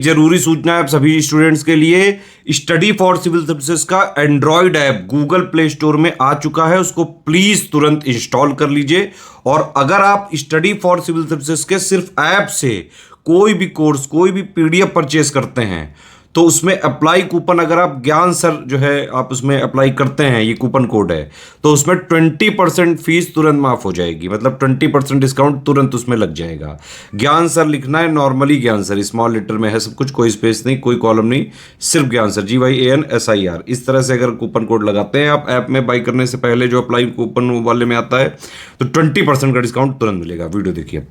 जरूरी सूचना है आप सभी स्टूडेंट्स के लिए। स्टडी फॉर सिविल सर्विसेज का Android app Google play store में आ चुका है, उसको प्लीज तुरंत इंस्टॉल कर लीजिए। और अगर आप स्टडी फॉर सिविल सर्विसेज के सिर्फ ऐप से कोई भी कोर्स, कोई भी पीडीएफ परचेस करते हैं तो उसमें अप्लाई कूपन, अगर आप ज्ञान सर जो है आप उसमें अप्लाई करते हैं, ये कूपन कोड है, तो उसमें 20% फीस तुरंत माफ हो जाएगी। मतलब 20% डिस्काउंट तुरंत उसमें लग जाएगा। ज्ञान सर लिखना है, नॉर्मली ज्ञान सर, स्मॉल लेटर में है सब कुछ, कोई स्पेस नहीं, कोई कॉलम नहीं, सिर्फ ज्ञान सर, GYANSIR। इस तरह से अगर कूपन कोड लगाते हैं आप ऐप में बाई करने से पहले, जो अप्लाई कूपन वाले में आता है, तो 20% का डिस्काउंट तुरंत मिलेगा। वीडियो देखिए।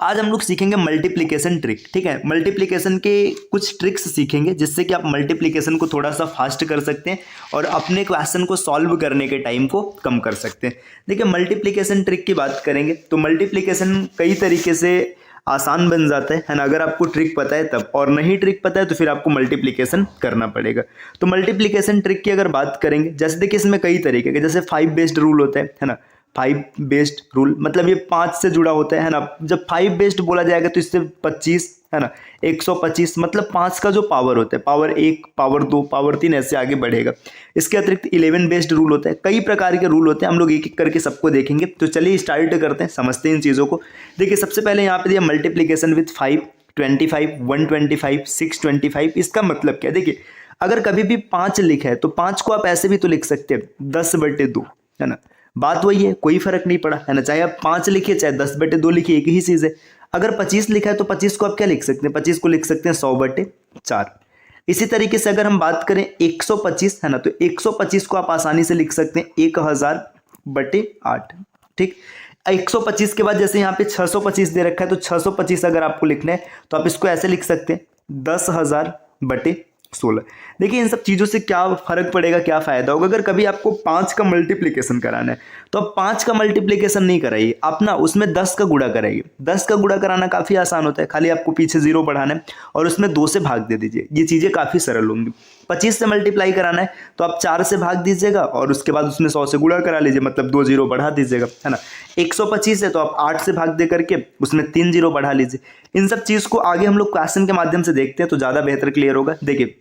आज हम लोग सीखेंगे मल्टीप्लिकेशन ट्रिक। ठीक है, मल्टीप्लिकेशन के कुछ ट्रिक्स सीखेंगे जिससे कि आप मल्टीप्लिकेशन को थोड़ा सा फास्ट कर सकते हैं और अपने क्वेश्चन को सॉल्व करने के टाइम को कम कर सकते हैं। देखिए, मल्टीप्लिकेशन ट्रिक की बात करेंगे तो मल्टीप्लिकेशन कई तरीके से आसान बन जाता है ना, अगर आपको ट्रिक पता है तब, और नहीं ट्रिक पता है तो फिर आपको मल्टीप्लिकेशन करना पड़ेगा। तो मल्टीप्लिकेशन ट्रिक की अगर बात करेंगे, जैसे देखिए इसमें कई तरीके के, जैसे 5 बेस्ड रूल होता है ना। 5 बेस्ड रूल मतलब ये 5 से जुड़ा होता है ना। जब 5 बेस्ड बोला जाएगा तो इससे 25 है ना, 125 मतलब 5 का जो पावर होता है, पावर 1, पावर 2, पावर 3 ऐसे आगे बढ़ेगा। इसके अतिरिक्त 11 बेस्ड रूल होता है। कई प्रकार के रूल होते हैं, हम लोग एक एक करके सबको देखेंगे। तो चलिए स्टार्ट करते हैं, समझते हैं इन चीज़ों को। देखिए, सबसे पहले यहाँ पे दिया मल्टीप्लीकेशन विथ 5, 25, 125, 625। इसका मतलब क्या है? देखिए, अगर कभी भी 5 लिखा है तो 5 को आप ऐसे भी तो लिख सकते हैं 10/2, है ना। बात वही है, कोई फर्क नहीं पड़ा, है ना। चाहे आप 5 लिखिए चाहे 10/2 लिखिए, एक ही चीज है। अगर 25 लिखा है तो 25 को आप क्या लिख सकते हैं? 25 को लिख सकते हैं 100/4। इसी तरीके से अगर हम बात करें 125, है ना, तो 125 को आप आसानी से लिख सकते हैं 1000/8। ठीक, 125 के बाद जैसे यहाँ पे 625 दे रखा है, तो 625 अगर आपको लिखना है तो आप इसको ऐसे लिख सकते हैं 10,000/16। देखिए, इन सब चीज़ों से क्या फर्क पड़ेगा, क्या फायदा होगा। अगर कभी आपको 5 का मल्टीप्लिकेशन कराना है तो आप 5 का मल्टीप्लिकेशन नहीं कराइए, आप ना उसमें 10 का गुणा कराइए। 10 का गुणा कराना काफ़ी आसान होता है, खाली आपको पीछे 0 बढ़ाना है और उसमें 2 से भाग दे दीजिए। ये चीज़ें काफ़ी सरल होंगी। 25 से मल्टीप्लाई कराना है तो आप 4 से भाग दीजिएगा और उसके बाद उसमें 100 से गुणा करा लीजिए, मतलब 2 0 बढ़ा दीजिएगा, है ना। 125 है तो आप 8 से भाग दे करके उसमें 3 0 बढ़ा लीजिए। इन सब चीज़ को आगे हम लोग क्वेश्चन के माध्यम से देखते हैं तो ज़्यादा बेहतर क्लियर होगा। देखिए,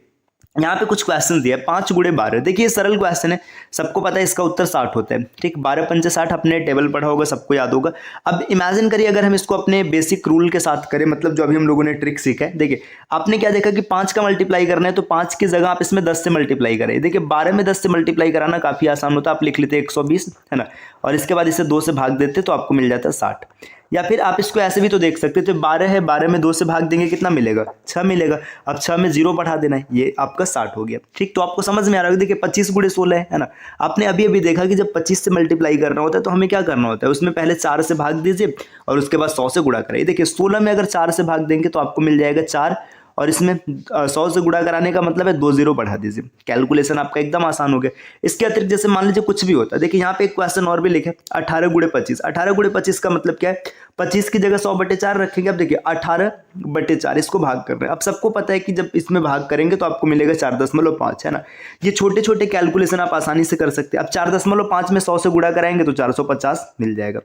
यहाँ पे कुछ क्वेश्चन दिया है, 5 गुणे 12। देखिए, सरल क्वेश्चन है, सबको पता है इसका उत्तर 60 होता है। ठीक, 12 पंचे 60, अपने टेबल पढ़ा होगा, सबको याद होगा। अब इमेजिन करिए अगर हम इसको अपने बेसिक रूल के साथ करें, मतलब जो अभी हम लोगों ने ट्रिक सीखा है। देखिए, आपने क्या देखा कि 5 का मल्टीप्लाई करना है तो 5 की जगह आप इसमें 10 से मल्टीप्लाई करें। देखिए, 12 में 10 से मल्टीप्लाई कराना काफ़ी आसान होता है। आप लिख लेते 120, है ना, और इसके बाद इसे 2 से भाग देते तो आपको मिल जाता 60। या फिर आप इसको ऐसे भी तो देख सकते थे, 12 है, 12 में 2 से भाग देंगे कितना मिलेगा? 6 मिलेगा। अब 6 में 0 बढ़ा देना है, ये आपका 60 हो गया। ठीक, तो आपको समझ में आ रहा है। देखिए, 25 गुणे 16 है ना। आपने अभी अभी देखा कि जब 25 से मल्टीप्लाई करना होता है तो हमें क्या करना होता है? उसमें पहले 4 से भाग दीजिए और उसके बाद 100 से गुणा करिए। देखिए, 16 में अगर 4 से भाग देंगे तो आपको मिल जाएगा 4, और इसमें 100 से गुणा कराने का मतलब है 2 0 बढ़ा दीजिए। कैलकुलेशन आपका एकदम आसान हो गया। इसके अतिरिक्त जैसे मान लीजिए कुछ भी होता है, देखिए यहाँ पे एक क्वेश्चन और भी लिखे, 18 गुणे 25। 18 गुणे 25 का मतलब क्या है? 25 की जगह 100/4 रखेंगे। अब देखिए, 18/4 इसको भाग कर रहे हैं। अब सबको पता है कि जब इसमें भाग करेंगे तो आपको मिलेगा 4.5, है ना। ये छोटे छोटे कैलकुलेशन आप आसानी से कर सकते हैं। अब 4.5 में 100 से गुणा कराएंगे तो 450 मिल जाएगा।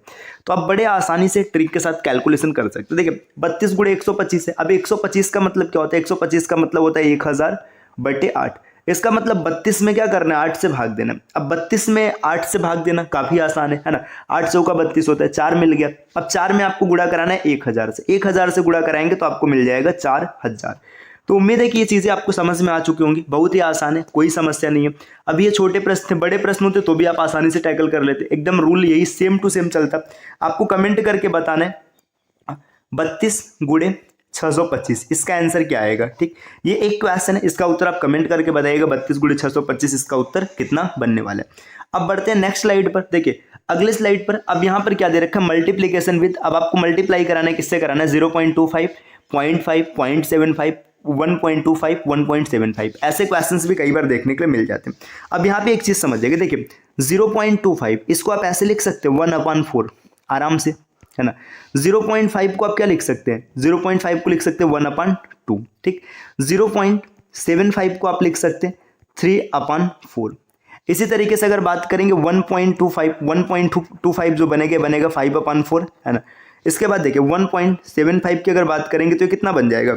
तो आप बड़े आसानी से ट्रिक के साथ कैलकुलेशन कर सकते हैं। देखिए, 32 गुणे 125 है। अब 125 का मतलब क्या होता है? 125 का मतलब होता है 1000/8। इसका मतलब 32 में क्या करना है? 8 से भाग देना। अब 32 में 8 से भाग देना काफी आसान है ना। 8 चौका 32 होता है, 4 मिल गया। अब 4 में आपको गुणा कराना है 1000 से। 1000 से गुणा कराएंगे तो आपको मिल जाएगा 4000। तो उम्मीद है कि ये चीजें आपको समझ में आ चुकी होंगी। बहुत ही आसान है, कोई समस्या नहीं है। अब ये छोटे प्रश्न थे, बड़े प्रश्न होते तो भी आप आसानी से टैकल कर लेते। एकदम रूल यही सेम टू सेम चलता। आपको कमेंट करके बताना है 32 गुणे 625 इसका आंसर क्या आएगा। ठीक, ये एक क्वेश्चन है, इसका उत्तर आप कमेंट करके बताइएगा 32 गुणे 625 इसका उत्तर कितना बनने वाला है। अब बढ़ते हैं नेक्स्ट स्लाइड पर। देखिए, अगले स्लाइड पर अब यहाँ पर क्या दे रखा है? Multiplication with. अब आपको मल्टीप्लाई कराना है, किससे कराना है? 0.25, 0.5, 0.75, 1.25, 1.75। ऐसे क्वेश्चंस भी कई बार देखने के लिए मिल जाते हैं। अब यहाँ पे एक चीज समझिएगा। देखिए, 0.25 इसको आप ऐसे लिख सकते हैं 1/4 आराम से, है ना। 0.5 को आप क्या लिख सकते हैं? 0.5 को लिख सकते हैं 1/2। ठीक, 0.75 को आप लिख सकते हैं 3/4। इसी तरीके से अगर बात करेंगे 1.25 जो बनेगा 5/4, है ना। इसके बाद देखिए 1.75 की अगर बात करेंगे तो ये कितना बन जाएगा?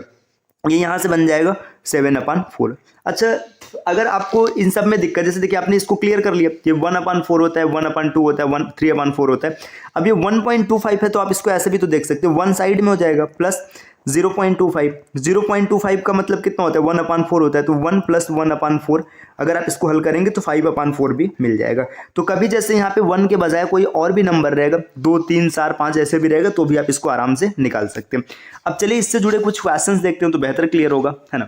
ये यहाँ से बन जाएगा 7/4। अच्छा, अगर आपको इन सब में दिक्कत, जैसे देखिए आपने इसको क्लियर कर लिया, ये 1/4 होता है, 1/2 होता है, 3/4 होता है। अब ये 1.25 है तो आप इसको ऐसे भी तो देख सकते हो, वन साइड में हो जाएगा प्लस 0.25। 0.25 का मतलब कितना होता है, 1/4 होता है, तो 1 + 1/4 अगर आप इसको हल करेंगे तो 5/4 भी मिल जाएगा। तो कभी जैसे यहाँ पे 1 के बजाय कोई और भी नंबर रहेगा, 2, 3, 4, 5 ऐसे भी रहेगा, तो भी आप इसको आराम से निकाल सकते हैं। अब चलिए इससे जुड़े कुछ क्वेश्चंस देखते हैं तो बेहतर क्लियर होगा, है ना।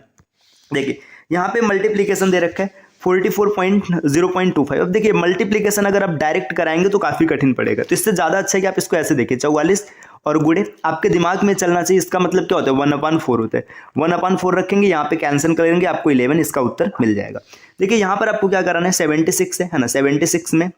देखिए यहाँ पे मल्टीप्लीकेशन दे रखा है 44.0.25। अब देखिए मल्टीप्लीकेशन अगर आप डायरेक्ट कराएंगे तो काफ़ी कठिन पड़ेगा, तो इससे ज़्यादा अच्छा है कि आप इसको ऐसे देखिए, 44 और गुणे आपके दिमाग में चलना चाहिए। इसका मतलब क्या होता है, 1/4 होता है। 1/4 रखेंगे, यहाँ पे कैंसिल करेंगे, आपको 11 इसका उत्तर मिल जाएगा। देखिए यहाँ पर आपको क्या कराना है, 76 है ना, 76 में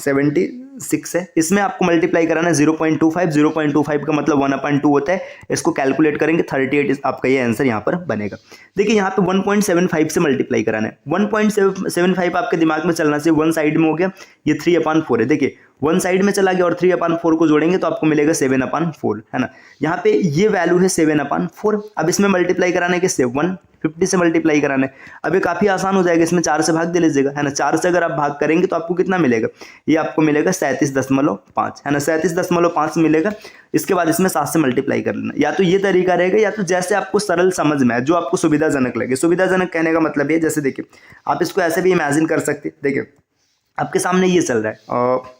76 है, इसमें आपको मल्टीप्लाई कराना है 0.25। 0.25 का मतलब 1/2 होता है, इसको कैलकुलेट करेंगे 38 आपका ये आंसर यहाँ पर बनेगा। देखिए यहाँ पे 1.75 से मल्टीप्लाई कराना है, 1.75 आपके दिमाग में चलना चाहिए, वन साइड में हो गया, ये 3/4 है। देखिए वन साइड में चला गया और 3/4 को जोड़ेंगे तो आपको मिलेगा 7/4, है ना। यहाँ पे ये वैल्यू है 7/4। अब इसमें मल्टीप्लाई कराने के 150 से मल्टीप्लाई कराना है। अब ये काफ़ी आसान हो जाएगा, इसमें 4 से भाग दे लीजिएगा, है ना। 4 से अगर आप भाग करेंगे तो आपको कितना मिलेगा, ये आपको मिलेगा 37.5, है ना, 37.5 मिलेगा। इसके बाद इसमें 7 से मल्टीप्लाई कर लेना। या तो ये तरीका रहेगा या तो जैसे आपको सरल समझ में आए, जो आपको सुविधाजनक लगे। सुविधाजनक कहने का मतलब ये, जैसे देखिए आप इसको ऐसे भी इमेजिन कर सकते हैं। देखिए आपके सामने ये चल रहा है, और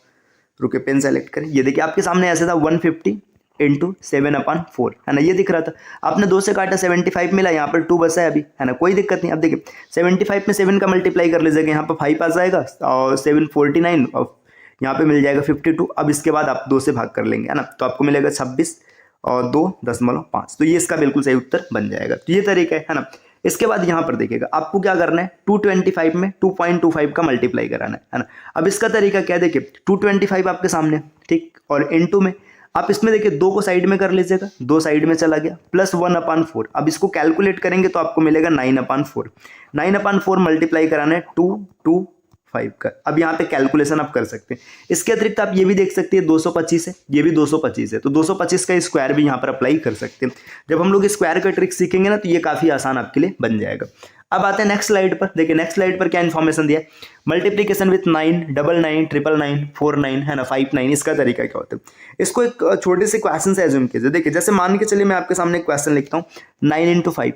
रुके पेन सेलेक्ट करें, ये देखिए आपके सामने ऐसे था 150 × 7/4, है ना, ये दिख रहा था। आपने 2 से काटा 75 मिला, यहाँ पर 2 बचा है अभी, है ना, कोई दिक्कत नहीं। अब देखिए 75 में 7 का मल्टीप्लाई कर लीजिएगा, यहाँ पर 5 आ जाएगा और 7 49 और यहाँ पे मिल जाएगा 52। अब इसके बाद आप 2 से भाग कर लेंगे, है ना, तो आपको मिलेगा 26 और 2.5, तो ये इसका बिल्कुल सही उत्तर बन जाएगा। तो ये तरीका है ना। इसके बाद यहाँ पर देखिएगा आपको क्या करना है, 225 में 2.25 का मल्टीप्लाई कराना है ना। अब इसका तरीका क्या है, देखिए 225 आपके सामने, ठीक, और इनटू में आप इसमें देखिए 2 को साइड में कर लीजिएगा, 2 साइड में चला गया, प्लस 1/4। अब इसको कैलकुलेट करेंगे तो आपको मिलेगा 9/4। 9/4 मल्टीप्लाई कराना है 225 का। अब यहाँ पे कैलकुलेशन आप कर सकते हैं। इसके अतिरिक्त आप ये भी देख सकते हैं 225 है, ये भी 225 है, तो 225 का स्क्वायर भी यहाँ पर अप्लाई कर सकते हैं। जब हम लोग स्क्वायर का ट्रिक सीखेंगे ना तो ये काफ़ी आसान आपके लिए बन जाएगा। अब आते हैं नेक्स्ट स्लाइड पर। देखिए नेक्स्ट स्लाइड पर क्या इन्फॉर्मेशन दिया है, मल्टीप्लीकेशन विथ 9, 99, 999, 49, है ना, 59। इसका तरीका क्या होता है, इसको एक छोटे से क्वेश्चन से एज्यूम कीजिए। देखिए जैसे मान के चलिए मैं आपके सामने एक क्वेश्चन लिखता हूँ, 9 × 5,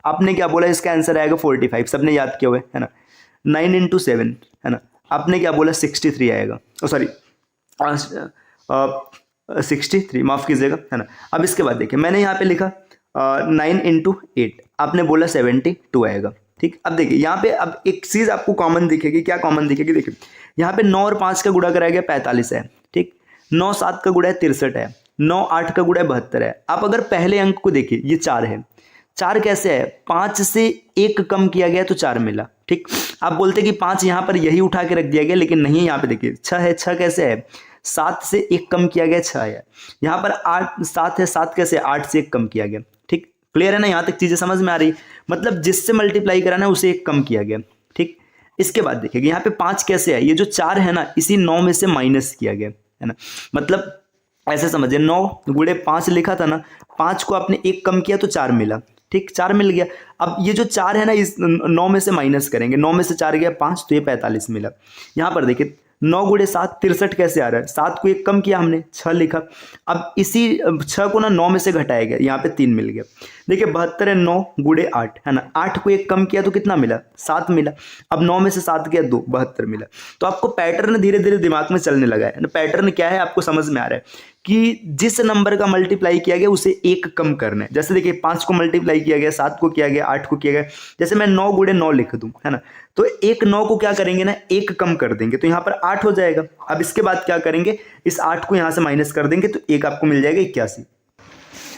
आपने क्या बोला, इसका आंसर आएगा 45, सबने याद किया हुआ है ना। 9 × 7, है ना, आपने क्या बोला 63 आएगा, सॉरी 63, माफ कीजिएगा, है ना। अब इसके बाद देखिए मैंने यहाँ पे लिखा 9 × 8, आपने बोला 72 आएगा, ठीक। अब देखिए यहाँ पे अब एक चीज़ आपको कॉमन दिखेगी, क्या कॉमन दिखेगी, देखिए यहाँ पे 9 और 5 का गुणा कराया गया 45 है, ठीक। 9 7 का गुणा है 63 है, 9 8 का गुणा है 72 है। आप अगर पहले अंक को देखिए, ये 4 है, 4 कैसे है, 5 से 1 कम किया गया तो 4 मिला, ठीक। आप बोलते कि 5 यहाँ पर यही उठा के रख दिया गया, लेकिन नहीं, यहाँ पे देखिए 6 है, 6 कैसे है, 7 से 1 कम किया गया 6 है। यहाँ पर 8 7 है, 7 कैसे, 8 से 1 कम किया गया, ठीक। क्लियर है ना, यहाँ तक चीज़ें समझ में आ रही, मतलब जिससे मल्टीप्लाई कराना है उसे 1 कम किया गया, ठीक। इसके बाद देखिएगा यहाँ पे 5 कैसे है, ये जो 4 है ना, इसी 9 में से माइनस किया गया, है ना। मतलब ऐसे समझिए 9 गुणे 5 लिखा था ना, 5 को आपने 1 कम किया तो 4 मिला, ठीक, 4 मिल गया। अब ये जो 4 है ना, इस 9 में से माइनस करेंगे, 9 में से 4 गया 5, तो ये 45 मिला। यहाँ पर देखिए 9 गुणे 7 63 कैसे आ रहा है, 7 को 1 कम किया हमने, 6 लिखा। अब इसी 6 को ना 9 में से घटाया गया, यहाँ पे 3 मिल गया। देखिए 72 है, 9 गुणे 8, है ना, 8 को 1 कम किया तो कितना मिला, 7 मिला। अब 9 में से 7 गया 2, 72 मिला। तो आपको पैटर्न धीरे धीरे दिमाग में चलने लगा है। पैटर्न क्या है आपको समझ में आ रहा है कि जिस नंबर का मल्टीप्लाई किया गया उसे 1 कम करना है। जैसे देखिए 5 को मल्टीप्लाई किया गया, 7 को किया गया, 8 को किया गया, जैसे मैं 9 गुणे 9 लिख दूं, है ना, तो एक 9 को क्या करेंगे ना, 1 कम कर देंगे, तो यहाँ पर 8 हो जाएगा। अब इसके बाद क्या करेंगे, इस 8 को यहाँ से माइनस कर देंगे तो 1 आपको मिल जाएगा 81।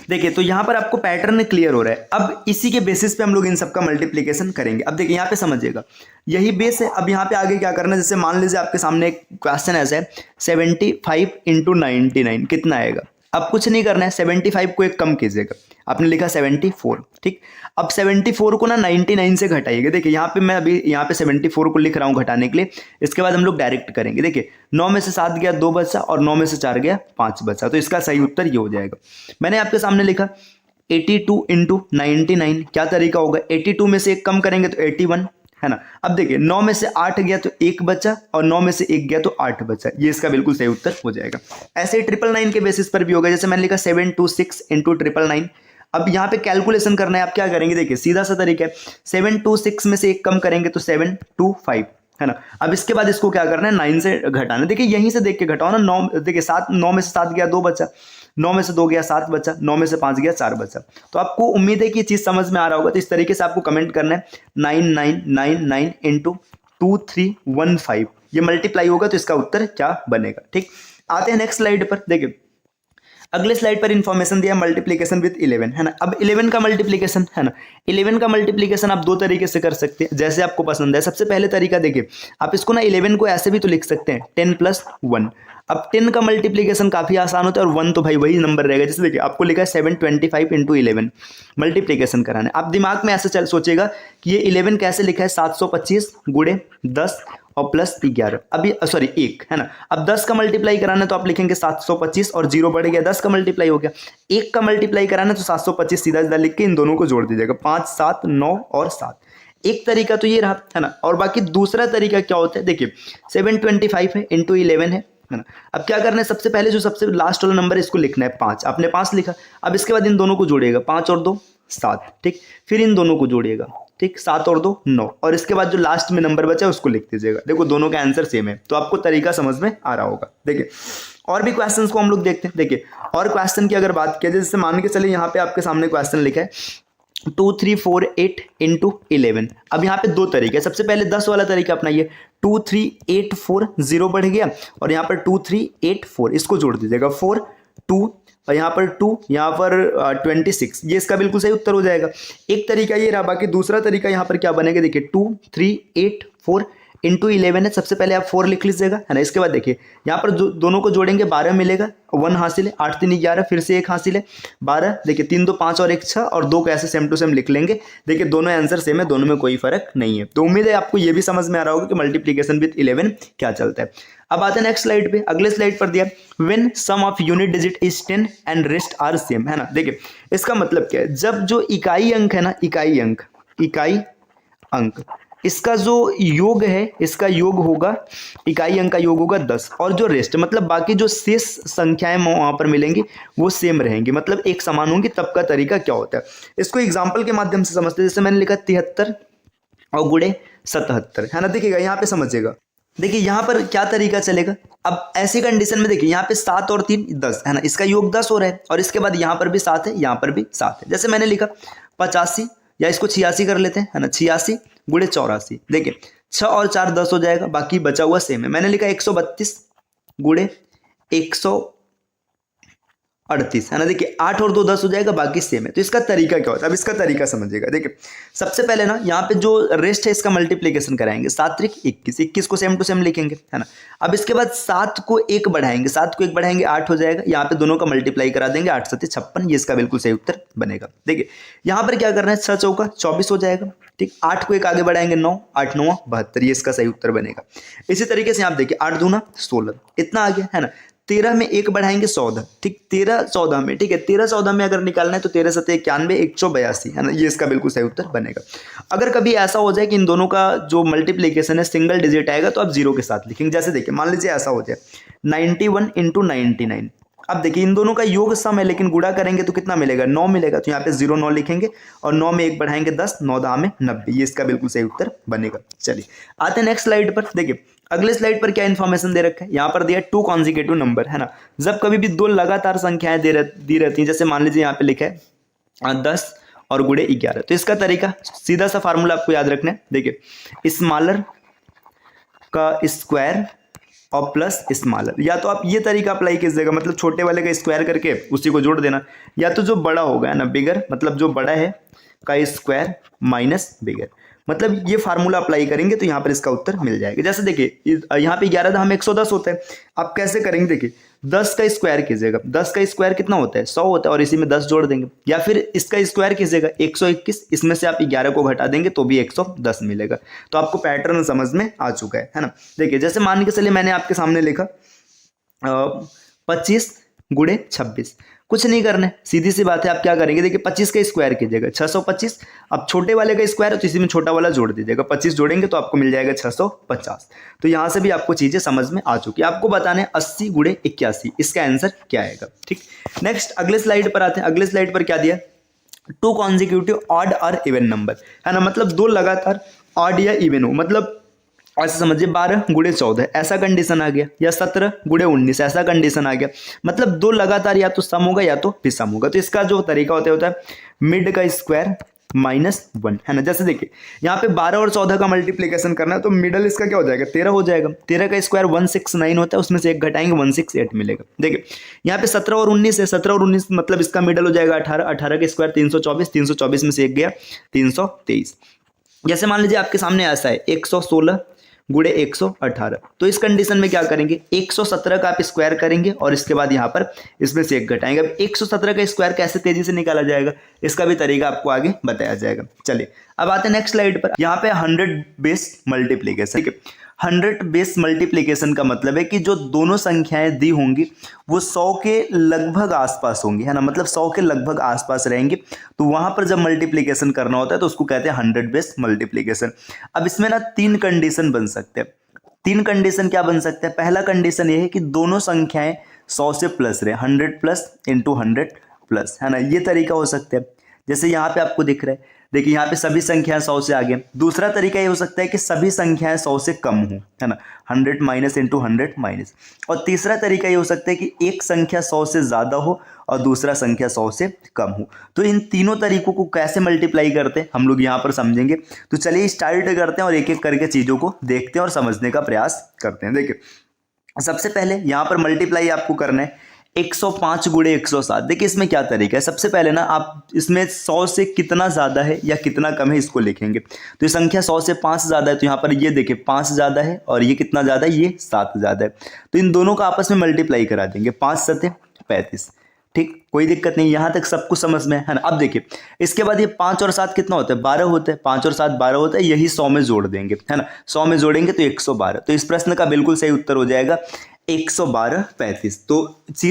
देखिए तो यहाँ पर आपको पैटर्न क्लियर हो रहा है। अब इसी के बेसिस पे हम लोग इन सब का मल्टीप्लिकेशन करेंगे। अब देखिए यहाँ पे समझिएगा, यही बेस है। अब यहाँ पे आगे क्या करना है, जैसे मान लीजिए आपके सामने एक क्वेश्चन ऐसा है 75 × 99 कितना आएगा। अब कुछ नहीं करना है, 75 को 1 कम कीजिएगा, आपने लिखा 74, ठीक। अब 74 को ना 99 से घटाइएगा। देखिए यहाँ पे मैं अभी यहाँ पे 74 को लिख रहा हूँ घटाने के लिए। इसके बाद हम लोग डायरेक्ट करेंगे। देखिए 9 में से 7 गया 2 बचा, और 9 में से 4 गया 5 बचा, तो इसका सही उत्तर ये हो जाएगा। मैंने आपके सामने लिखा 82 इंटू 99 क्या तरीका होगा, 82 में से एक कम करेंगे तो 81, है ना। अब देखिए 9 में से 8 गया तो 1 बचा, और 9 में से 1 गया तो 8 बचा, ये इसका बिल्कुल सही उत्तर हो जाएगा। ऐसे ही 999 के बेसिस पर भी होगा, जैसे मैंने लिखा 726 इंटू 999। अब यहाँ पे कैलकुलेशन करना है, आप क्या करेंगे, देखिए सीधा सा तरीका है, 726 में से 1 कम करेंगे तो 725, है ना। अब इसके बाद इसको क्या करना है, 9 से घटाना, देखिए यहीं से देख के घटाओ ना, 9 देखिए 7, 9 में से 7 गया 2 बचा, 9 में से 2 गया 7 बचा, 9 में से 5 गया 4 बचा। तो आपको उम्मीद है कि ये चीज़ समझ में आ रहा होगा। तो इस तरीके से आपको कमेंट करना है 9999 इंटू 2315, ये मल्टीप्लाई होगा तो इसका उत्तर क्या बनेगा। ठीक, आते हैं नेक्स्ट स्लाइड पर। देखिए अगले स्लाइड पर इंफॉर्मेशन दिया मल्टीप्लीकेशन विद 11, है ना। अब 11 का मल्टीप्लीकेशन, है ना, 11 का मल्टीप्लीकेशन आप दो तरीके से कर सकते हैं, जैसे आपको पसंद है। सबसे पहले तरीका देखिए, आप इसको ना 11 को ऐसे भी तो लिख सकते हैं 10 + 1। अब 10 का मल्टीप्लीकेशन काफी आसान होता है, और 1 तो भाई वही नंबर रहेगा। जैसे देखिए आपको लिखा है 725 इंटू 11 मल्टीप्लीकेशन कराना है। आप दिमाग में ऐसे सोचेगा कि ये 11 कैसे लिखा है, 725 गुणे 10 और प्लस 11, अभी सॉरी 1, है ना। अब 10 का मल्टीप्लाई कराना है तो आप लिखेंगे 725 और 0 बढ़ गया, 10 का मल्टीप्लाई हो गया। 1 का मल्टीप्लाई कराना है तो 725 सीधा सीधा लिख के इन दोनों को जोड़ दीजिएगा, 5 7 9 और 7। एक तरीका तो ये रहा, है ना। और बाकी दूसरा तरीका क्या होता है, देखिए 725 है इंटू 11 है ना। अब क्या करना है, सबसे पहले जो सबसे लास्ट वाला नंबर है इसको लिखना है 5, आपने 5 लिखा। अब इसके बाद इन दोनों को जोड़िएगा, 5 और 2 7, ठीक। फिर इन दोनों को जोड़िएगा, ठीक, 7 और 2 9, और इसके बाद जो लास्ट में नंबर बचा है उसको लिख दीजिएगा। देखो दोनों का आंसर सेम है, तो आपको तरीका समझ में आ रहा होगा। देखिए और भी क्वेश्चंस को हम लोग देखते हैं। देखिए और क्वेश्चन की अगर बात किया जाए, जैसे मान के चलिए यहाँ पे आपके सामने क्वेश्चन लिखा है 2348 इंटू 11। अब यहाँ पे दो तरीके, सबसे पहले 10 वाला तरीका अपनाइए, 2384 0 बढ़ गया, और यहाँ पर 2384 इसको जोड़ दीजिएगा, 4 2 और यहाँ पर 2, यहाँ पर 26, ये इसका बिल्कुल सही उत्तर हो जाएगा। एक तरीका ये रहा, बाकी दूसरा तरीका यहाँ पर क्या बनेगा, देखिए 2384 इंटू 11 है। सबसे पहले आप 4 लिख लीजिएगा, है ना। इसके बाद देखिए यहाँ पर दोनों को जोड़ेंगे 12 मिलेगा, 1 हासिल है, 8 3 11, फिर से 1 हासिल है 12, देखिए 3 2 5 और 1 6, और 2 को ऐसे सेम टू सेम लिख लेंगे। देखिए दोनों आंसर सेम है, दोनों में कोई फर्क नहीं है। तो उम्मीद है आपको ये भी समझ में आ रहा होगा कि मल्टीप्लीकेशन विद 11 क्या चलता है। अब आते हैं नेक्स्ट स्लाइड पे। अगले स्लाइड पर दिया when sum of unit digit is 10 and rest are same, है ना। देखिए इसका मतलब क्या है, जब जो इकाई अंक है ना, इकाई अंक इसका जो योग है, इसका योग होगा, इकाई अंक का योग होगा 10, और जो रेस्ट मतलब बाकी जो शेष संख्याएं वहां पर मिलेंगी वो सेम रहेंगी, मतलब एक समान होंगी। तब का तरीका क्या होता है, इसको एग्जांपल के माध्यम से समझते हैं। जैसे मैंने लिखा 73 और गुणे 77, है ना। देखिएगा यहाँ पे समझिएगा, देखिए यहाँ पर क्या तरीका चलेगा। अब ऐसी कंडीशन में देखिए यहाँ पे 7 और 3 10, है ना, इसका योग 10 हो रहा है, और इसके बाद यहाँ पर भी 7 है, यहाँ पर भी 7 है। जैसे मैंने लिखा 85, या इसको 86 कर लेते हैं, है ना, 86 गुणे 84, देखिए 6 और 4 10 हो जाएगा, बाकी बचा हुआ सेम है। मैंने लिखा 132 गुणे 138, है ना। देखिए 8 और 2 10 हो जाएगा, बाकी सेम है। तो इसका तरीका क्या होता है, अब इसका तरीका समझिएगा। देखिए सबसे पहले ना यहाँ पे जो रेस्ट है इसका मल्टीप्लीकेशन कराएंगे, 7 त्रिक 21, 21 को सेम टू सेम लिखेंगे, है ना। अब इसके बाद 7 को 1 बढ़ाएंगे, 7 को 1 बढ़ाएंगे 8 हो जाएगा, यहाँ पे दोनों का मल्टीप्लाई करा देंगे, 8 7 56, ये इसका बिल्कुल सही उत्तर बनेगा। देखिए यहाँ पर क्या करना है, 6 चौका 24 हो जाएगा, ठीक। 8 को 1 आगे बढ़ाएंगे 9, 8 9 72, ये इसका सही उत्तर बनेगा। इसी तरीके से आप देखिए 8 दूना 16, इतना आ गया, है ना। 13 में 1 बढ़ाएंगे 14, ठीक, 13 14 में, ठीक है, 13 14 में अगर निकालना है तो 13 7 91 182, है ना, ये इसका बिल्कुल सही उत्तर बनेगा। अगर कभी ऐसा हो जाए कि इन दोनों का जो मल्टीप्लीकेशन है सिंगल डिजिट आएगा, तो आप 0 के साथ लिखेंगे। जैसे देखिए मान लीजिए ऐसा हो जाए 91 इंटू 99, अब देखिए इन दोनों का योग सम है, लेकिन गुणा करेंगे तो कितना मिलेगा, 9 मिलेगा, तो यहाँ पे 0 9 लिखेंगे, और 9 में 1 बढ़ाएंगे 10, 9 10 में 90, ये इसका बिल्कुल सही उत्तर बनेगा। चलिए आते हैं नेक्स्ट स्लाइड पर। देखिए अगले स्लाइड पर क्या इन्फॉर्मेशन दे रखा है, यहाँ पर दिया 2 कॉन्जिक्यूटिव नंबर, है ना। जब कभी भी 2 लगातार संख्याएं दी रहती हैं, जैसे मान लीजिए यहाँ पे लिखा है 10 और गुणे 11, तो इसका तरीका सीधा सा फार्मूला आपको याद रखना है। देखिए स्मॉलर का स्क्वायर और प्लस स्मॉलर, या तो आप ये तरीका अप्लाई कीजिएगा, मतलब छोटे वाले का स्क्वायर करके उसी को जोड़ देना, या तो जो बड़ा होगा, है ना, बिगर, मतलब जो बड़ा है का स्क्वायर माइनस बिगर, मतलब ये फार्मूला अप्लाई करेंगे तो यहाँ पर इसका उत्तर मिल जाएगा। जैसे देखिए यहाँ पे 11 धाम 110 होता है, आप कैसे करेंगे, देखिए 10 का स्क्वायर कीजिएगा, 10 का स्क्वायर कितना होता है 100 होता है, और इसी में 10 जोड़ देंगे, या फिर इसका स्क्वायर कीजिएगा 121, इसमें से आप 11 को घटा देंगे तो भी 110 मिलेगा। तो आपको पैटर्न समझ में आ चुका है ना। देखिए जैसे मान के चलिए मैंने आपके सामने लिखा 25 गुणे 26, कुछ नहीं करना है, सीधी सी बात है। आप क्या करेंगे, देखिए 25 का स्क्वायर कीजिएगा 625। अब छोटे वाले का स्क्वायर है तो इसी में छोटा वाला जोड़ दीजिएगा, 25 जोड़ेंगे तो आपको मिल जाएगा 650। तो यहाँ से भी आपको चीजें समझ में आ चुकी है। आपको बताना है 80 गुणे 81, इसका आंसर क्या आएगा। ठीक, नेक्स्ट अगले स्लाइड पर आते हैं। अगले स्लाइड पर क्या दिया, 2 कॉन्जिक्यूटिव ऑड और इवन नंबर, है ना, मतलब 2 लगातार ऑड या इवन हो, मतलब ऐसे समझिए 12 गुणे 14 ऐसा कंडीशन आ गया, या 17 गुणे 19 ऐसा कंडीशन आ गया, मतलब 2 लगातार या तो सम होगा या तो विषम होगा। तो इसका जो तरीका होता है मिड का स्क्वायर -1, है ना। जैसे देखिए यहाँ पे 12 और 14 का मल्टीप्लीकेशन करना है तो मिडल इसका क्या हो जाएगा, 13 हो जाएगा। 13 का स्क्वायर 169 होता है, उसमें से 1 घटाएंगे 168 मिलेगा। देखिए यहाँ पे 17 और 19 है, 17 और 19 मतलब इसका मिडल हो जाएगा 18, 18 का स्क्वायर 324, 324 में से 1 गया 323। जैसे मान लीजिए आपके सामने ऐसा है 116 गुणे 118, तो इस कंडीशन में क्या करेंगे, 117 का आप स्क्वायर करेंगे और इसके बाद यहाँ पर इसमें से 1 घटाएंगे। अब 117 का स्क्वायर कैसे तेजी से निकाला जाएगा, इसका भी तरीका आपको आगे बताया जाएगा। चलिए अब आते हैं नेक्स्ट स्लाइड पर। यहाँ पे 100 बेस मल्टीप्लीकेशन, ठीक है। 100 बेस मल्टीप्लीकेशन का मतलब है कि जो दोनों संख्याएं दी होंगी वो 100 के लगभग आसपास होंगी, है ना, मतलब 100 के लगभग आसपास रहेंगे। तो वहां पर जब मल्टीप्लीकेशन करना होता है तो उसको कहते हैं 100 बेस मल्टीप्लीकेशन। अब इसमें ना 3 कंडीशन बन सकते हैं। 3 कंडीशन क्या बन सकते हैं, पहला कंडीशन ये है कि दोनों संख्याएं 100 से प्लस रहे, 100 प्लस इंटू 100 प्लस, है ना, ये तरीका हो सकता है। जैसे यहाँ पे आपको दिख रहा है, देखिए यहाँ पे सभी संख्याएं 100 से आगे। दूसरा तरीका ये हो सकता है कि सभी संख्याएं 100 से कम हो, है ना, 100 माइनस इंटू 100 माइनस। और तीसरा तरीका ये हो सकता है कि एक संख्या 100 से ज़्यादा हो और दूसरा संख्या 100 से कम हो। तो इन तीनों तरीकों को कैसे मल्टीप्लाई करते हैं हम लोग यहाँ पर समझेंगे। तो चलिए स्टार्ट करते हैं और एक एक करके चीज़ों को देखते हैं और समझने का प्रयास करते हैं। देखिए सबसे पहले यहाँ पर मल्टीप्लाई आपको करना है 105 गुणे 107। देखिए इसमें क्या तरीका है, सबसे पहले ना आप इसमें 100 से कितना ज़्यादा है या कितना कम है इसको लिखेंगे। तो ये संख्या 100 से 5 ज़्यादा है, तो यहाँ पर ये देखिए 5 ज़्यादा है और ये कितना ज़्यादा है, ये 7 ज़्यादा है। तो इन दोनों का आपस में मल्टीप्लाई करा देंगे, 5 7 35। ठीक, कोई दिक्कत नहीं, यहाँ तक सब कुछ समझ में है ना। अब देखिए इसके बाद ये 5 और 7 कितना होता है, 12 होता है। 5 और 7 12 होता है, यही 100 में जोड़ देंगे, है ना। 100 में जोड़ेंगे तो 112। तो इस प्रश्न का बिल्कुल सही उत्तर हो जाएगा 112 35। तो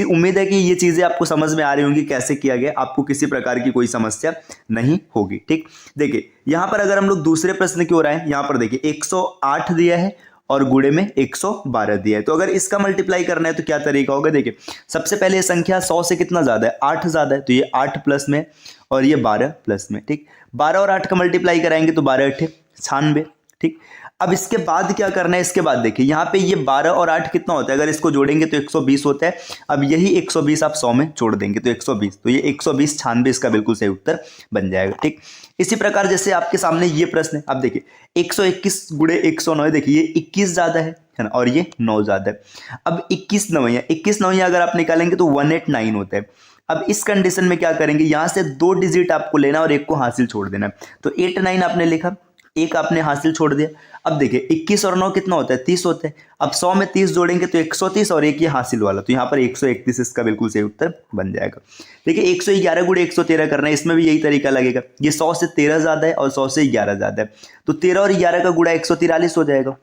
उम्मीद है कि ये चीज़ें आपको समझ में आ रही होंगी कैसे किया गया, आपको किसी प्रकार की कोई समस्या नहीं होगी। ठीक, देखिए यहाँ पर अगर हम लोग दूसरे प्रश्न की ओर आए, यहाँ पर देखिए 108 दिया है और गुणे में 112 दिया है। तो अगर इसका मल्टीप्लाई करना है तो क्या तरीका होगा, देखिए सबसे पहले ये संख्या 100 से कितना ज़्यादा है, 8 ज़्यादा है, तो ये 8 प्लस में और ये 12 प्लस में। ठीक, 12 और 8 का मल्टीप्लाई कराएंगे तो 12 8 96। ठीक, अब इसके बाद क्या करना है, इसके बाद देखिए यहाँ पे ये 12 और 8 कितना होता है, अगर इसको जोड़ेंगे तो 120 होता है। अब यही 120 आप 100 में जोड़ देंगे तो 120, तो ये 120 96 इसका बिल्कुल सही उत्तर बन जाएगा। ठीक, इसी प्रकार जैसे आपके सामने ये प्रश्न है, अब देखिए 121 गुणे 109, देखिए ये 21 ज़्यादा है ना, और ये 9 ज़्यादा है। अब 21 नवैया अगर आप निकालेंगे तो 189 होता है। अब इस कंडीशन में क्या करेंगे, यहाँ से 2 डिजिट आपको लेना और एक को हासिल छोड़ देना। तो 89 आपने लिखा, एक आपने हासिल छोड़ दिया। अब देखिए 21 और 9 कितना होता है, 30 होता है। अब 100 में 30 जोड़ेंगे तो 130 और एक ये हासिल वाला, तो यहाँ पर 131 इसका बिल्कुल सही उत्तर बन जाएगा। देखिए 111 गुणे 113 करना है, इसमें भी यही तरीका लगेगा। ये 100 से 13 ज़्यादा है और 100 से 11 ज़्यादा है, तो 13 और 11 का गुणा 143 हो जाएगा।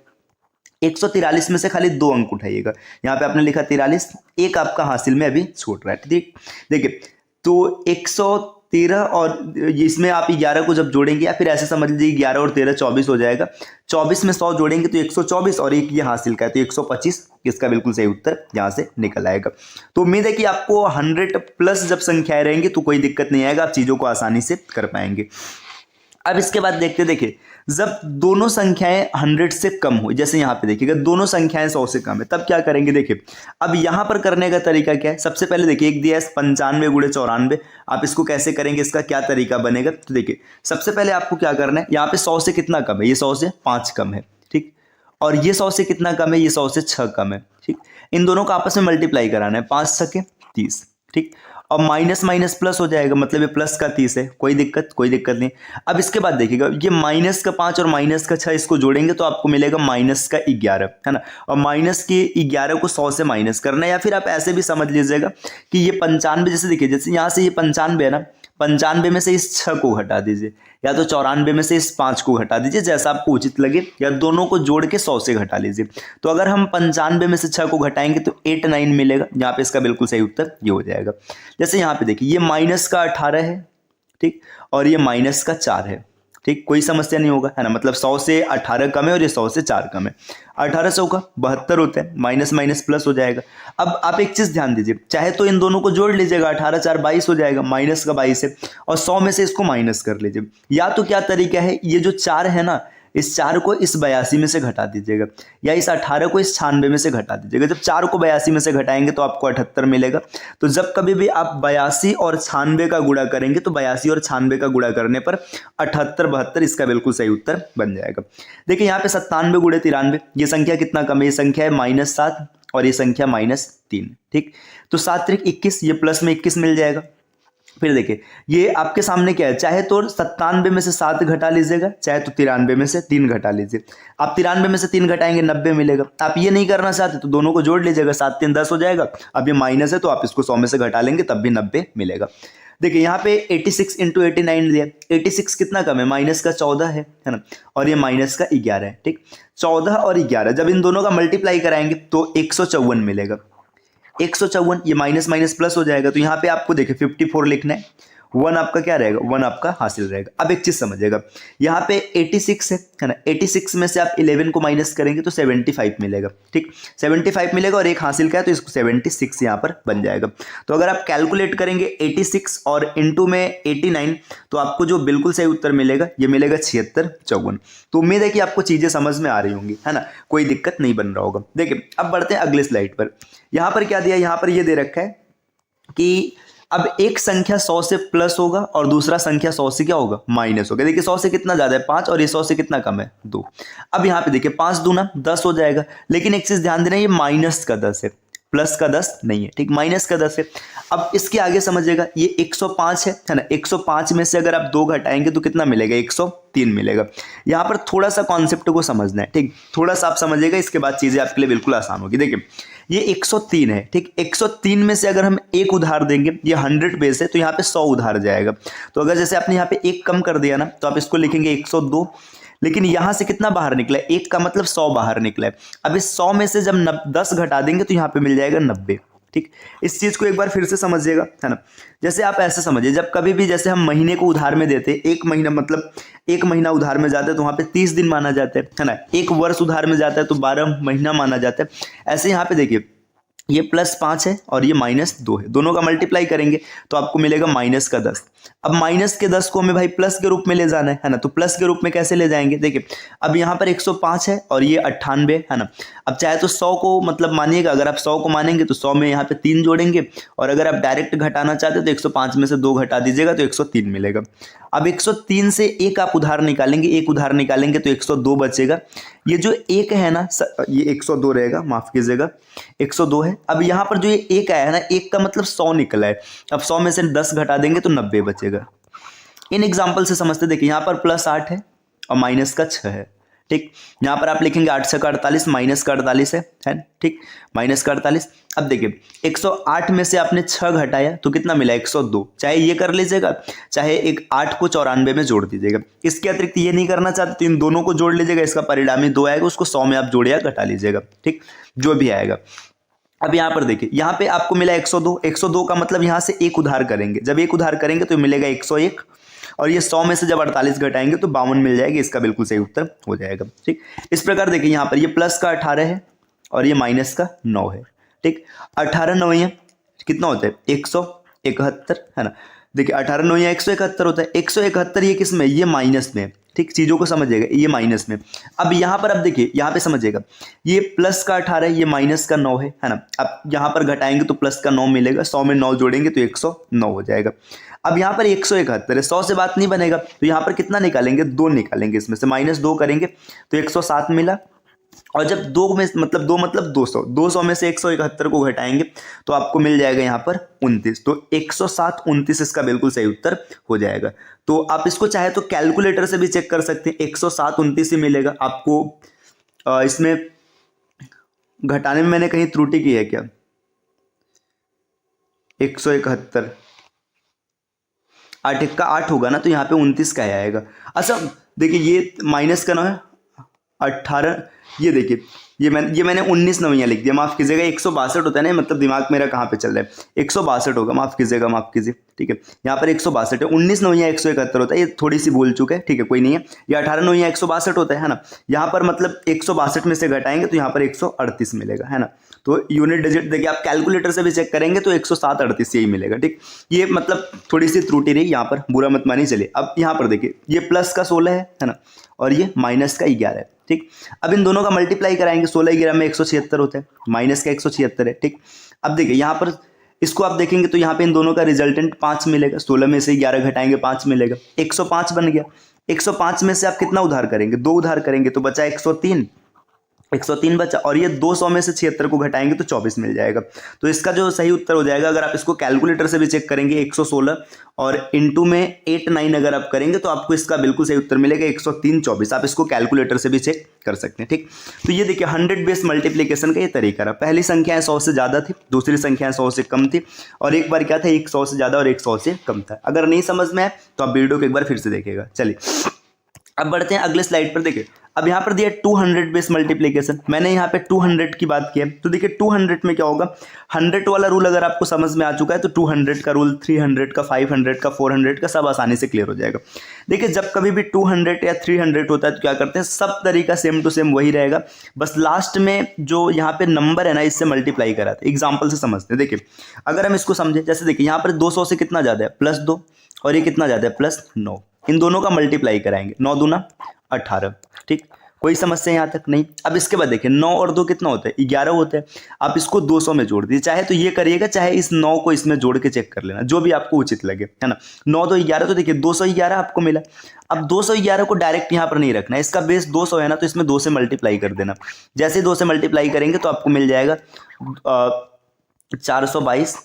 143 में से खाली 2 अंक उठाइएगा, यहाँ पे आपने लिखा 43, एक आपका हासिल में अभी छूट रहा है। ठीक, देखिए तो 113 और इसमें आप 11 को जब जोड़ेंगे, या फिर ऐसे समझ लीजिए 11 और 13 24 हो जाएगा। 24 में 100 जोड़ेंगे तो 124 और एक ये हासिल का है तो 125, इसका बिल्कुल सही उत्तर यहाँ से निकल आएगा। तो उम्मीद है कि आपको 100 प्लस जब संख्याएं रहेंगी तो कोई दिक्कत नहीं आएगा, आप चीज़ों को आसानी से कर पाएंगे। अब इसके बाद देखिए जब दोनों संख्याएं 100 से कम हो, जैसे यहाँ पे देखिएगा दोनों संख्याएं 100 से कम है, तब क्या करेंगे। देखिए अब यहाँ पर करने का तरीका क्या है, सबसे पहले देखिए एक दिया है 95 गुणे 94, आप इसको कैसे करेंगे, इसका क्या तरीका बनेगा। तो देखिए सबसे पहले आपको क्या करना है, यहाँ पे 100 से कितना कम है, ये 100 से 5 कम है। ठीक, और ये 100 से कितना कम है, ये 100 से 6 कम है। ठीक, इन दोनों को आपस में मल्टीप्लाई कराना है, 5 6 30। ठीक, और माइनस माइनस प्लस हो जाएगा, मतलब ये प्लस का 30 है, कोई दिक्कत नहीं। अब इसके बाद देखिएगा ये माइनस का 5 और माइनस का 6 इसको जोड़ेंगे तो आपको मिलेगा माइनस का 11, है ना। और माइनस के 11 को 100 से माइनस करना है, या फिर आप ऐसे भी समझ लीजिएगा कि ये 95, जैसे देखिए जैसे यहाँ से ये 95 है ना, 95 में से इस 6 को घटा दीजिए, या तो 94 में से इस 5 को घटा दीजिए, जैसा आपको उचित लगे, या दोनों को जोड़ के 100 से घटा लीजिए। तो अगर हम 95 में से 6 को घटाएंगे तो 89 मिलेगा। यहाँ पे इसका बिल्कुल सही उत्तर ये हो जाएगा। जैसे यहाँ पे देखिए, ये माइनस का 18 है, ठीक, और ये माइनस का 4 है, ठीक, कोई समस्या नहीं होगा, है ना। मतलब 100 से 18 कम है और ये 100 से 4 कम है। 1800 का 72 होता है, माइनस माइनस प्लस हो जाएगा। अब आप एक चीज ध्यान दीजिए, चाहे तो इन दोनों को जोड़ लीजिएगा, 18 4 22 हो जाएगा, माइनस का 22 है, और 100 में से इसको माइनस कर लीजिए। या तो क्या तरीका है, ये जो 4 है ना, इस 4 को इस 82 में से घटा दीजिएगा, या इस 18 को इस 96 में से घटा दीजिएगा। जब 4 को 82 में से घटाएंगे तो आपको 78 मिलेगा। तो जब कभी भी आप 82 और 96 का गुणा करेंगे तो 82 और 96 का गुणा करने पर 78 72 इसका बिल्कुल सही उत्तर बन जाएगा। देखिए यहाँ पे 97 गुणे 93, ये संख्या कितना कम है, ये संख्या है -7 और ये संख्या -3, ठीक। तो 7 त्रिक 21, ये प्लस में 21 मिल जाएगा। फिर देखिए, ये आपके सामने क्या है, चाहे तो 97 में से 7 घटा लीजिएगा, चाहे तो 93 में से 3 घटा लीजिए। आप 93 में से 3 घटाएंगे 90 मिलेगा। आप ये नहीं करना चाहते तो दोनों को जोड़ लीजिएगा, 7 3 10 हो जाएगा। अब ये माइनस है तो आप इसको 100 में से घटा लेंगे तब भी 90 मिलेगा। देखिए यहाँ पे 86 इंटू 89 दिया, 86 कितना कम है, माइनस का 14 है ना, और ये माइनस का 11 है, ठीक। 14 और 11 जब इन दोनों का मल्टीप्लाई कराएंगे तो 154 मिलेगा। 154, ये माइनस माइनस प्लस हो जाएगा। तो यहाँ पे आपको देखिए 54 लिखना है, 1 आपका क्या रहेगा, 1 आपका हासिल रहेगा। अब एक चीज समझिएगा, यहाँ पे 86 है ना, 86 में से आप 11 को माइनस करेंगे तो 75 मिलेगा, ठीक। 75 मिलेगा और एक हासिल का है तो इसको 76 यहाँ पर बन जाएगा। तो अगर आप कैलकुलेट करेंगे 86 और इंटू में 89 तो आपको जो बिल्कुल सही उत्तर मिलेगा ये मिलेगा 76 54। तो उम्मीद है कि आपको चीजें समझ में आ रही होंगी, है ना, कोई दिक्कत नहीं बन रहा होगा। देखिए अब बढ़ते हैं अगले स्लाइड पर। यहाँ पर क्या दिया, यहाँ पर ये दे रखा है कि अब एक संख्या 100 से प्लस होगा और दूसरा संख्या 100 से क्या होगा, माइनस होगा। देखिए 100 से कितना ज्यादा है, 5, और ये 100 से कितना कम है, 2। अब यहाँ पे देखिए 5 दूना 10 हो जाएगा, लेकिन एक चीज ध्यान देना, ये माइनस का 10 है, प्लस का 10 नहीं है, ठीक, माइनस का 10 है। अब इसके आगे समझिएगा, ये 105 है ना, 105 में से अगर आप 2 घटाएंगे तो कितना मिलेगा, 103 मिलेगा। यहाँ पर थोड़ा सा कॉन्सेप्ट को समझना है, ठीक, थोड़ा सा आप समझिएगा, इसके बाद चीजें आपके लिए बिल्कुल आसान होगी। देखिए ये 103 है, ठीक, 103 में से अगर हम एक उधार देंगे, ये 100 बेस है तो यहाँ पे 100 उधार जाएगा। तो अगर जैसे आपने यहाँ पे एक कम कर दिया ना तो आप इसको लिखेंगे 102, लेकिन यहां से कितना बाहर निकला है, एक का मतलब 100 बाहर निकला है। अब इस 100 में से जब 10 घटा देंगे तो यहाँ पे मिल जाएगा 90, ठीक। इस चीज को एक बार फिर से समझिएगा, है ना। जैसे आप ऐसे समझिए, जब कभी भी जैसे हम महीने को उधार में देते, एक महीना मतलब एक महीना उधार में जाता है तो वहां पे 30 दिन माना जाता है ना। एक वर्ष उधार में जाता है तो 12 महीना माना जाता है। ऐसे यहाँ पे देखिए, ये +5 है और ये -2 है, दोनों का मल्टीप्लाई करेंगे तो आपको मिलेगा माइनस का 10। अब माइनस के 10 को हमें भाई प्लस के रूप में ले जाना है ना, तो प्लस के रूप में कैसे ले जाएंगे, देखिए अब यहाँ पर 105 है और ये 98 है ना। अब चाहे तो 100 को मतलब मानिएगा, अगर आप 100 को मानेंगे तो 100 में यहाँ पे 3 जोड़ेंगे, और अगर आप डायरेक्ट घटाना चाहते हो तो 105 में से 2 घटा दीजिएगा तो 103 मिलेगा। अब 103 से एक आप उधार निकालेंगे, एक उधार निकालेंगे तो 102 बचेगा। ये जो एक है ना, ये 102 रहेगा, माफ कीजिएगा 102 है। अब यहाँ पर जो ये एक आया है ना, एक का मतलब 100 निकला है। अब 100 में से 10 घटा देंगे तो 90 बचेगा। इन एग्जाम्पल से समझते, देखिए यहाँ पर +8 है और माइनस का 6 है, ठीक। यहाँ पर आप लिखेंगे 8 6 का 48, माइनस का 48 है, ठीक, माइनस का 48। अब देखिए 108 में से आपने 6 घटाया तो कितना मिला, 102। चाहे ये कर लीजिएगा, चाहे एक 8 को 94 में जोड़ दीजिएगा। इसके अतिरिक्त ये नहीं करना चाहते तो इन दोनों को जोड़ लीजिएगा, इसका परिणामी 2 आएगा, उसको 100 में आप जोड़े या घटा लीजिएगा, ठीक, जो भी आएगा। अब यहाँ पर देखिए, यहाँ पे आपको मिला 102, 102 का मतलब यहाँ से एक उधार करेंगे, जब एक उधार करेंगे तो मिलेगा 101, और ये 100 में से जब 48 घटाएंगे तो 52 मिल जाएगी, इसका बिल्कुल सही उत्तर हो जाएगा, ठीक। इस प्रकार देखिए यहाँ पर ये प्लस का 18 है और ये माइनस का 9 है, ठीक। 18 9 कितना होता है, 171 है ना। देखिए 18 9 171 होता है। 171 ये किस में, ये माइनस में, ठीक, चीजों को समझिएगा, ये माइनस में। अब यहाँ पर अब देखिए, यहाँ पे समझिएगा, ये प्लस का 18 ये माइनस का 9 है ना। अब यहाँ पर घटाएंगे तो प्लस का 9 मिलेगा, 100 में 9 जोड़ेंगे तो 109 हो जाएगा। अब यहाँ पर 171 है, 100 से बात नहीं बनेगा तो यहाँ पर कितना निकालेंगे, 2 निकालेंगे, इसमें से -2 करेंगे तो 107 मिला। और जब 2 में मतलब 2 मतलब 200, 200 में से 171 को घटाएंगे तो आपको मिल जाएगा यहाँ पर 29। तो 107 29 इसका बिल्कुल सही उत्तर हो जाएगा। तो आप इसको चाहे तो कैलकुलेटर से भी चेक कर सकते हैं, 107 29 ही मिलेगा आपको। इसमें घटाने में मैंने कहीं त्रुटि की है क्या, 171 8 1 का 8 होगा ना, तो यहाँ पे 29 का ही आएगा। अच्छा देखिए ये माइनस का 9 है 18, ये देखिए ये मैंने 19 नवैया लिख दिया, माफ़ कीजिएगा 162 होता है ना, मतलब दिमाग मेरा कहाँ पे चल रहा है, 162 होगा, माफ़ कीजिए, ठीक है। यहाँ पर 162 है, 19 नवैया 171 होता है, ये थोड़ी सी भूल चुके हैं, ठीक है कोई नहीं है। ये 18 नवैया 162 होता है ना, यहाँ पर मतलब 162 में से घटाएंगे तो यहाँ पर 138 मिलेगा, है ना। तो यूनिट डिजिट देखिए आप कैलकुलेटर से भी चेक करेंगे तो 107 38 यही मिलेगा, ठीक। ये मतलब थोड़ी सी त्रुटि रही यहाँ पर, बुरा मत मानिए। चलिए अब यहाँ पर देखिए ये प्लस का 16 है ना, और ये माइनस का 11 है, ठीक। अब इन दोनों का मल्टीप्लाई कराएंगे, 16 11 में 176 होता है, माइनस का 176 है, ठीक। अब देखिए यहाँ पर इसको आप देखेंगे तो यहाँ पे इन दोनों का रिजल्टेंट 5 मिलेगा, 16 में से 11 घटाएंगे 5 मिलेगा, 105 बन गया। 105 में से आप कितना उधार करेंगे, 2 उधार करेंगे तो बचा 103, 103 बचा, और ये 200 में से 76 को घटाएंगे तो 24 मिल जाएगा। तो इसका जो सही उत्तर हो जाएगा, अगर आप इसको कैलकुलेटर से भी चेक करेंगे 116 और इंटू में 8 9 अगर आप करेंगे तो आपको इसका बिल्कुल सही उत्तर मिलेगा 103 24। आप इसको कैलकुलेटर से भी चेक कर सकते हैं, ठीक। तो ये देखिए 100 बेस मल्टीप्लीकेशन का ये तरीका रहा। पहली संख्याएं 100 से ज़्यादा थी, दूसरी संख्याएं 100 से कम थी, और एक बार क्या था, एक 100 से ज़्यादा और एक 100 से कम था। अगर नहीं समझ में आए तो आप वीडियो को एक बार फिर से देखिएगा। चलिए अब बढ़ते हैं अगले स्लाइड पर। देखिए अब यहाँ पर दिया 200 बेस मल्टीप्लिकेशन, मैंने यहाँ पे 200 की बात की है, तो देखिए 200 में क्या होगा, 100 वाला रूल अगर आपको समझ में आ चुका है तो 200 का रूल, 300 का, 500 का, 400 का सब आसानी से क्लियर हो जाएगा। देखिए जब कभी भी 200 या 300 होता है तो क्या करते हैं, सब तरीका सेम टू सेम वही रहेगा, बस लास्ट में जो यहाँ पे नंबर है ना इससे मल्टीप्लाई कराते हैं। एग्जाम्पल से समझते हैं। देखिए अगर हम इसको समझे, जैसे देखिए यहाँ पर 200 से कितना ज़्यादा है, +2, और ये कितना ज़्यादा है, +9, इन दोनों का मल्टीप्लाई कराएंगे, 9 दूना 18, ठीक। कोई समस्या यहाँ तक नहीं। अब इसके बाद देखिए 9 और 2 कितना होता है, 11 होता है। आप इसको 200 में जोड़ दीजिए, चाहे तो ये करिएगा, चाहे इस 9 को इसमें जोड़ के चेक कर लेना, जो भी आपको उचित लगे, है ना। 9 तो 11, तो देखिए 211 आपको मिला। अब 211 को डायरेक्ट यहाँ पर नहीं रखना है, इसका बेस 200 है ना, तो इसमें 2 से मल्टीप्लाई कर देना। जैसे 2 से मल्टीप्लाई करेंगे तो आपको मिल जाएगा 422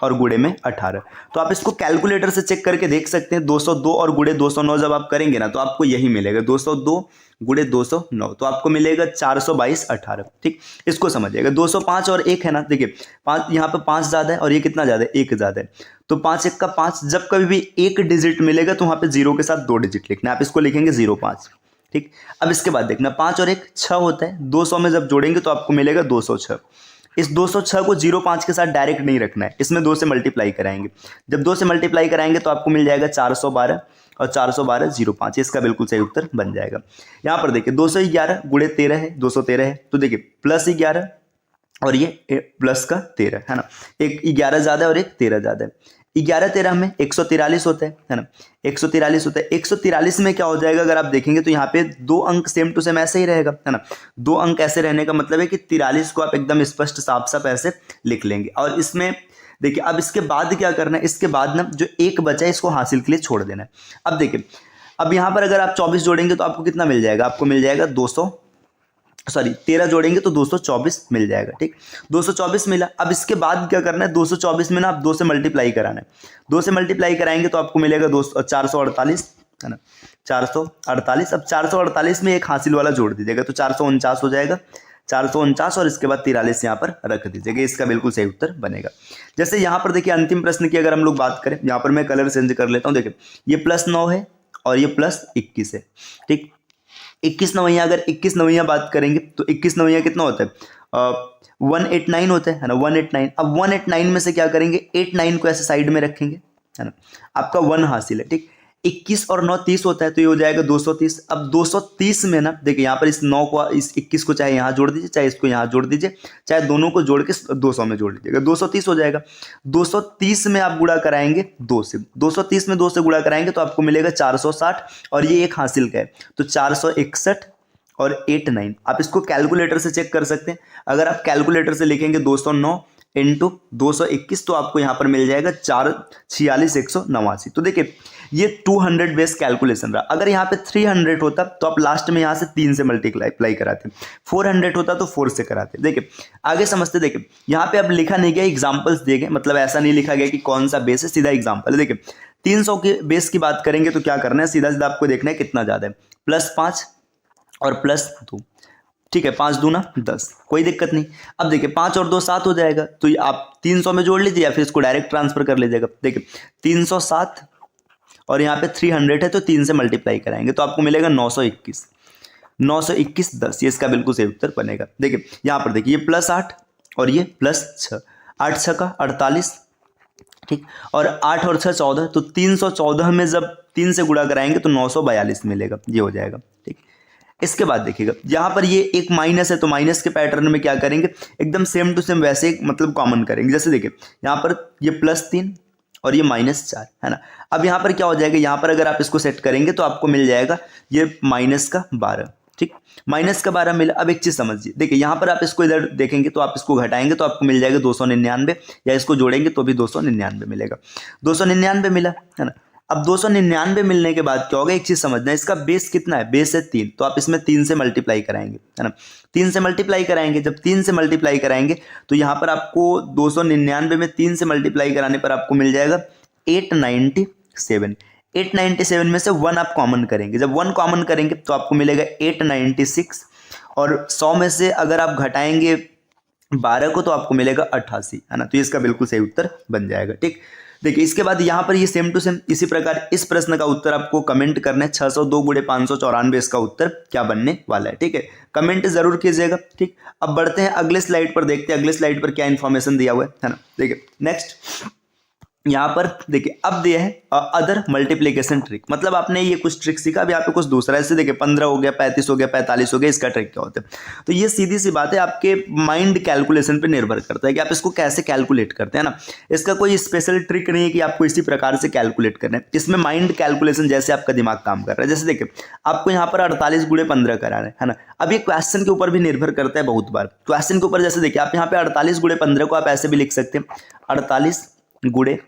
और गुड़े में 18। तो आप इसको कैलकुलेटर से चेक करके देख सकते हैं, 202 और गुड़े 209 जब आप करेंगे ना तो आपको यही मिलेगा, 202 गुड़े 209, तो आपको मिलेगा 422 18, ठीक। इसको समझिएगा। 205 और 1 है ना, देखिए 5, यहाँ पे 5 ज़्यादा है और ये कितना ज़्यादा है, 1 ज़्यादा है, तो 5 1 का 5, जब कभी भी एक डिजिट मिलेगा तो वहाँ पे 0 के साथ 2 डिजिट लिखना है, आप इसको लिखेंगे 05, ठीक। अब इसके बाद देखना 5 और 1 6 होता है, 200 में जब जोड़ेंगे तो आपको मिलेगा 206। इस 206 को 05 के साथ डायरेक्ट नहीं रखना है, इसमें 2 से मल्टीप्लाई कराएंगे। जब 2 से मल्टीप्लाई कराएंगे तो आपको मिल जाएगा 412 और 412 05, इसका बिल्कुल सही उत्तर बन जाएगा। यहाँ पर देखिए 211 गुड़े 13 है, 213 है, तो देखिए +11 और ये प्लस का 13 है ना, एक 11 ज़्यादा है और एक 13 ज़्यादा है। 11 13 में 143 होता है ना, 143 होता है। 143 में क्या हो जाएगा, अगर आप देखेंगे तो यहाँ पे 2 अंक सेम टू सेम ऐसे ही रहेगा, है ना। 2 अंक ऐसे रहने का मतलब है कि 43 को आप एकदम स्पष्ट साफ साफ ऐसे लिख लेंगे। और इसमें देखिए अब इसके बाद क्या करना है, इसके बाद ना जो एक बचा है इसको हासिल के लिए छोड़ देना है। अब देखिए अब यहाँ पर अगर आप 24 जोड़ेंगे तो आपको कितना मिल जाएगा, आपको मिल जाएगा 13 जोड़ेंगे तो 224 मिल जाएगा, ठीक। 224 मिला। अब इसके बाद क्या करना है, 224 में ना आप 2 से मल्टीप्लाई कराना है। 2 से मल्टीप्लाई कराएंगे तो आपको मिलेगा 448, है ना, 448। अब 448 में एक हासिल वाला जोड़ दीजिएगा तो 449 हो जाएगा, 449 और इसके बाद 43 यहाँ पर रख दीजिएगा, इसका बिल्कुल सही उत्तर बनेगा। जैसे यहाँ पर देखिए अंतिम प्रश्न की अगर हम लोग बात करें, यहाँ पर मैं कलर चेंज कर लेता हूँ। देखिए ये +9 है और ये +21 है, ठीक। 21 नवैया, अगर 21 नवैया बात करेंगे तो 21 नवैया कितना होता है, 189 होता है ना, 189। अब 189 में से क्या करेंगे, 89 को ऐसे साइड में रखेंगे, है ना, आपका 1 हासिल है, ठीक। 21 और 9 30 होता है तो ये हो जाएगा 230। अब 230 में ना देखिए यहाँ पर इस 9 को, इस 21 को चाहे यहाँ जोड़ दीजिए, चाहे इसको यहाँ जोड़ दीजिए, चाहे दोनों को जोड़ के 200 में जोड़ लीजिएगा, 230 हो जाएगा। 230 में आप गुणा कराएंगे 2 से, 230 में 2 से गुणा कराएंगे तो आपको मिलेगा 460 और ये एक हासिल का है तो 461 और 89। आप इसको कैलकुलेटर से चेक कर सकते हैं। अगर आप कैलकुलेटर से लिखेंगे 209 इंटू 221 तो आपको यहाँ पर मिल जाएगा 446,189। तो देखिए ये 200 बेस कैलकुलेशन रहा। अगर यहाँ पे 300 होता तो आप लास्ट में यहाँ से 3 से मल्टीप्लाई कराते, 400 होता तो 4 से कराते। देखिए आगे समझते। देखिए यहाँ पे अब लिखा नहीं गया, एग्जाम्पल्स दिए गए, मतलब ऐसा नहीं लिखा गया कि कौन सा बेस है, सीधा एग्जाम्पल है। देखिए 300 के बेस की बात करेंगे तो क्या करना है, सीधा सीधा आपको देखना है कितना ज़्यादा है, +5 और +2, ठीक है, 5 दूना 10, कोई दिक्कत नहीं। अब देखिए 5 और 2 7 हो जाएगा तो आप 300 में जोड़ लीजिए या फिर इसको डायरेक्ट ट्रांसफर कर लीजिएगा। देखिए 307 और यहाँ पे 300 है तो 3 से मल्टीप्लाई कराएंगे तो आपको मिलेगा 921। 921 10, ये इसका बिल्कुल सही उत्तर बनेगा। देखिए यहाँ पर देखिए, ये +8 और ये +6, 8 6 का 48, ठीक, और 8 और 6 14, तो 314 में जब 3 से गुणा कराएंगे तो 942 मिलेगा, ये हो जाएगा। ठीक, इसके बाद देखिएगा यहाँ पर ये एक माइनस है तो माइनस के पैटर्न में क्या करेंगे, एकदम सेम टू सेम वैसे ही मतलब कॉमन करेंगे। जैसे देखिए यहाँ पर ये +3 और ये -4 है ना। अब यहाँ पर क्या हो जाएगा, यहाँ पर अगर आप इसको सेट करेंगे तो आपको मिल जाएगा ये -12, ठीक, -12 मिला। अब एक चीज़ समझिए, देखिए यहाँ पर आप इसको इधर देखेंगे तो आप इसको घटाएंगे तो आपको मिल जाएगा 299, या इसको जोड़ेंगे तो भी 299 मिलेगा। 299 मिला है ना। अब 299 मिलने के बाद क्या होगा, एक चीज़ समझना है, इसका बेस कितना है, बेस है 3, तो आप इसमें 3 से मल्टीप्लाई कराएंगे, है ना। 3 से मल्टीप्लाई कराएंगे, जब 3 से मल्टीप्लाई कराएंगे तो यहाँ पर आपको 299 में 3 से मल्टीप्लाई कराने पर आपको मिल जाएगा 897। 897 में से 1 आप कॉमन करेंगे, जब 1 कॉमन करेंगे तो आपको मिलेगा 896, और 100 में से अगर आप घटाएंगे 12 को तो आपको मिलेगा 88, है ना। तो इसका बिल्कुल सही उत्तर बन जाएगा। ठीक, देखिए इसके बाद यहाँ पर ये सेम टू सेम इसी प्रकार इस प्रश्न का उत्तर आपको कमेंट करना है। 602 गुणे 594 इसका उत्तर क्या बनने वाला है, ठीक है, कमेंट जरूर कीजिएगा। ठीक, अब बढ़ते हैं अगले स्लाइड पर, देखते हैं अगले स्लाइड पर क्या इन्फॉर्मेशन दिया हुआ है ना। देखिए नेक्स्ट यहाँ पर देखिए अब दिया है अदर मल्टीप्लिकेशन ट्रिक, मतलब आपने ये कुछ ट्रिक सीखा, अब यहाँ पे कुछ दूसरा है। जैसे देखिए 15 हो गया, 35 हो गया, 45 हो गया, इसका ट्रिक क्या होता है। तो ये सीधी सी बात है, आपके माइंड कैलकुलेशन पे निर्भर करता है कि आप इसको कैसे कैलकुलेट करते हैं ना। इसका कोई स्पेशल ट्रिक नहीं है कि आपको इसी प्रकार से कैलकुलेट करना है, इसमें माइंड कैलकुलेशन जैसे आपका दिमाग काम कर रहा है। जैसे देखिए आपको यहाँ पर 48 गुणे 15 कराना है ना। अब ये क्वेश्चन के ऊपर भी निर्भर करता है, बहुत बार क्वेश्चन के ऊपर। जैसे देखिए आप यहाँ पे 48 गुणे 15 को आप ऐसे भी लिख सकते हैं, 48 गुणे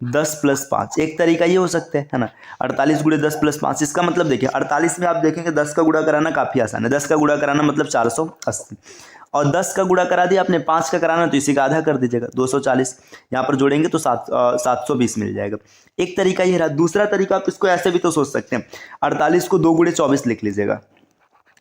10 + 5, एक तरीका ये हो सकता है ना। 48 गुणे 10 + 5, इसका मतलब देखिए 48 में आप देखेंगे 10 का गुणा कराना काफ़ी आसान है। 10 का गुणा कराना मतलब 480, और 10 का गुणा करा दिया आपने, 5 का कराना तो इसी का आधा कर दीजिएगा, 240। यहाँ पर जोड़ेंगे तो 720 मिल जाएगा। एक तरीका ये रहा। दूसरा तरीका आप इसको ऐसे भी तो सोच सकते हैं, 48 को 2 गुणे 24 लिख लीजिएगा।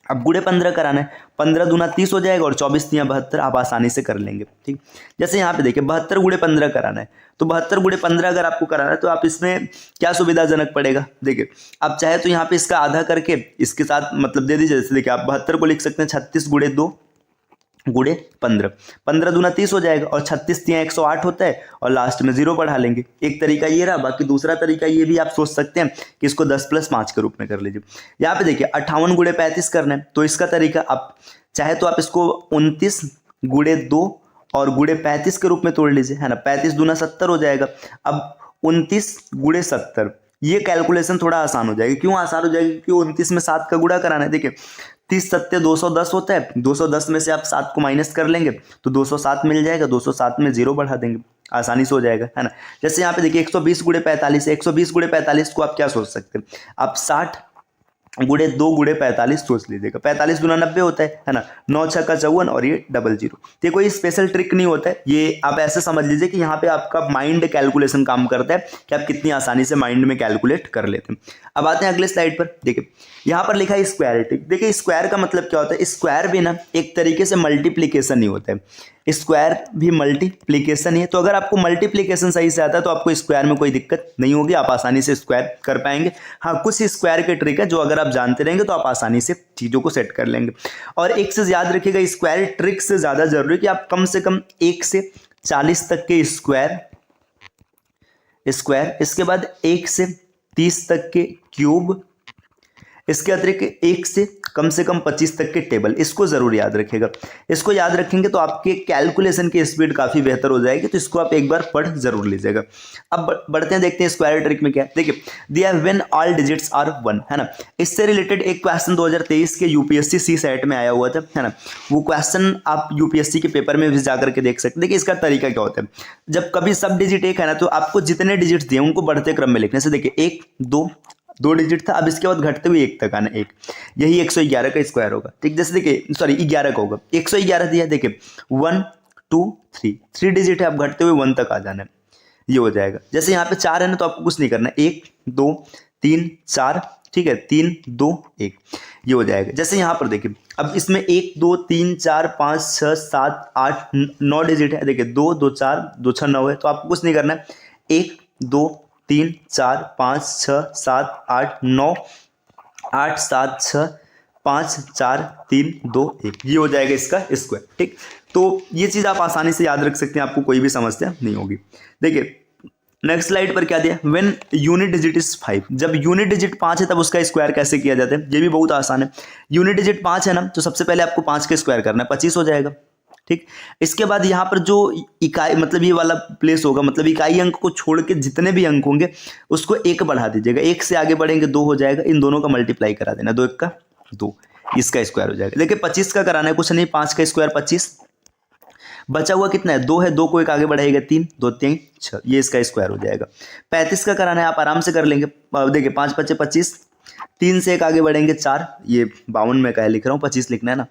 अब गुणे 15 कराना है, 15 दूना 30 हो जाएगा और 24 तिया 72, आप आसानी से कर लेंगे। ठीक, जैसे यहाँ पे देखिए 72 गुणे 15 कराना है, तो 72 गुणे 15 अगर आपको कराना है तो आप इसमें क्या सुविधाजनक पड़ेगा, देखिए आप चाहे तो यहाँ पे इसका आधा करके इसके साथ मतलब दे दीजिए। जैसे देखिए आप 72 को लिख सकते हैं 36 गुणे 2 गुणे 15, 15 दूना 30 हो जाएगा, और 36 तिया 108 होता है, और लास्ट में 0 बढ़ा लेंगे। एक तरीका ये रहा। बाकी दूसरा तरीका ये भी आप सोच सकते हैं कि इसको 10 + 5 के रूप में कर लीजिए। यहाँ पे देखिए 58 गुणे 35 करना है, तो इसका तरीका आप चाहे तो आप इसको 29 गुणे 2 और गुणे 35 के रूप में तोड़ लीजिए, है ना। 35 दूना 70 हो जाएगा। अब 29 गुणे 70, ये कैलकुलेशन थोड़ा आसान हो जाएगी। क्यों आसान हो जाएगी, क्योंकि 29 में 7 का गुणा कराना है। देखिए 30 7 210 होता है, 210 में से आप 7 को माइनस कर लेंगे तो 207 मिल जाएगा, 207 में 0 बढ़ा देंगे, आसानी से हो जाएगा, है ना। जैसे यहाँ पे देखिए 120 गुणे 45 है, 120 गुणे 45 को आप क्या सोच सकते हैं, आप 60 गुणे 2 गुणे 45 सोच लीजिएगा। 45 दूना 90 होता है ना। 9 6 का 54 और ये 00। ये कोई स्पेशल ट्रिक नहीं होता है, ये आप ऐसे समझ लीजिए कि यहाँ पे आपका माइंड कैलकुलेशन काम करता है कि आप कितनी आसानी से माइंड में कैलकुलेट कर लेते हैं। अब आते हैं अगले स्लाइड पर। देखिए यहाँ पर लिखा है स्क्वायर ट्रिक। देखिए स्क्वायर का मतलब क्या होता है, स्क्वायर भी ना एक तरीके से मल्टीप्लीकेशन ही होता है, स्क्वायर भी मल्टीप्लीकेशन ही है। तो अगर आपको मल्टीप्लीकेशन सही से आता है तो आपको स्क्वायर में कोई दिक्कत नहीं होगी, आप आसानी से स्क्वायर कर पाएंगे। हाँ, कुछ स्क्वायर के ट्रिक है जो अगर आप जानते रहेंगे तो आप आसानी से चीज़ों को सेट कर लेंगे। और एक चीज़ याद रखिएगा, स्क्वायर ट्रिक से ज़्यादा जरूरी है कि आप कम से कम 1 से 40 तक के स्क्वायर, इसके बाद 1 से 30 तक के क्यूब, इसके अतिरिक्त 1 से कम 25 तक के टेबल, इसको जरूर याद रखिएगा। इसको याद रखेंगे तो आपके कैलकुलेशन की स्पीड काफ़ी बेहतर हो जाएगी, तो इसको आप एक बार पढ़ जरूर लीजिएगा। अब बढ़ते हैं, देखते हैं स्क्वायर ट्रिक में क्या है। देखिए दिया व्हेन ऑल डिजिट्स आर 1, है ना। इससे रिलेटेड एक क्वेश्चन 2023 के यूपीएससी सी सेट में आया हुआ था, है ना। वो क्वेश्चन आप यूपीएससी के पेपर में भी जाकर के देख सकते हैं। देखिए इसका तरीका क्या होता है, जब कभी सब डिजिट एक है ना, तो आपको जितने डिजिट्स दिए उनको बढ़ते क्रम में लिखने से। देखिए 1 2 डिजिट था, अब इसके बाद घटते हुए 1 तक आना, 1, यही 111 का स्क्वायर होगा। ठीक, जैसे देखिए सॉरी 11 का होगा, 111 दिया, देखिए 1 2 3 डिजिट है, अब घटते हुए 1 तक आ जाना है, ये हो जाएगा। जैसे यहाँ पे 4 है ना, तो आपको कुछ नहीं करना, 1 2 3 4, ठीक है, 3 2 1, ये हो जाएगा। जैसे यहाँ पर देखिए अब इसमें 1 2 3 4 5 6 7 8 9 डिजिट है। देखिए 2 2 4 2 6 9 है, तो आपको कुछ नहीं करना है, 1 2 3 4 5 6 7 8 9, 8 7 6 5 4 3 2 1, ये हो जाएगा इसका स्क्वायर। ठीक, तो ये चीज़ आप आसानी से याद रख सकते हैं, आपको कोई भी समस्या नहीं होगी। देखिए नेक्स्ट स्लाइड पर क्या दिया, व्हेन यूनिट डिजिट इज 5, जब यूनिट डिजिट 5 है तब उसका स्क्वायर कैसे किया जाता है, ये भी बहुत आसान है। यूनिट डिजिट 5 है ना, तो सबसे पहले आपको 5 का स्क्वायर करना है, 25 हो जाएगा। ठीक, इसके बाद यहाँ पर जो इकाई मतलब ये वाला प्लेस होगा, मतलब इकाई अंक को छोड़ के जितने भी अंक होंगे उसको 1 बढ़ा दीजिएगा, 1 से आगे बढ़ेंगे 2 हो जाएगा, इन दोनों का मल्टीप्लाई करा देना, 2 1 का 2, इसका स्क्वायर हो जाएगा। देखिए 25 का कराना है, कुछ नहीं, 5 का स्क्वायर 25, बचा हुआ कितना है 2 है, 2 को 1 आगे बढ़ाएगा 3, 2 3 6, ये इसका स्क्वायर हो जाएगा। 35 का कराना है, आप आराम से कर लेंगे। देखिए 5 5 25, 3 से 1 आगे बढ़ेंगे 4, ये 52 में का है लिख रहा हूँ, 25 लिखना है ना।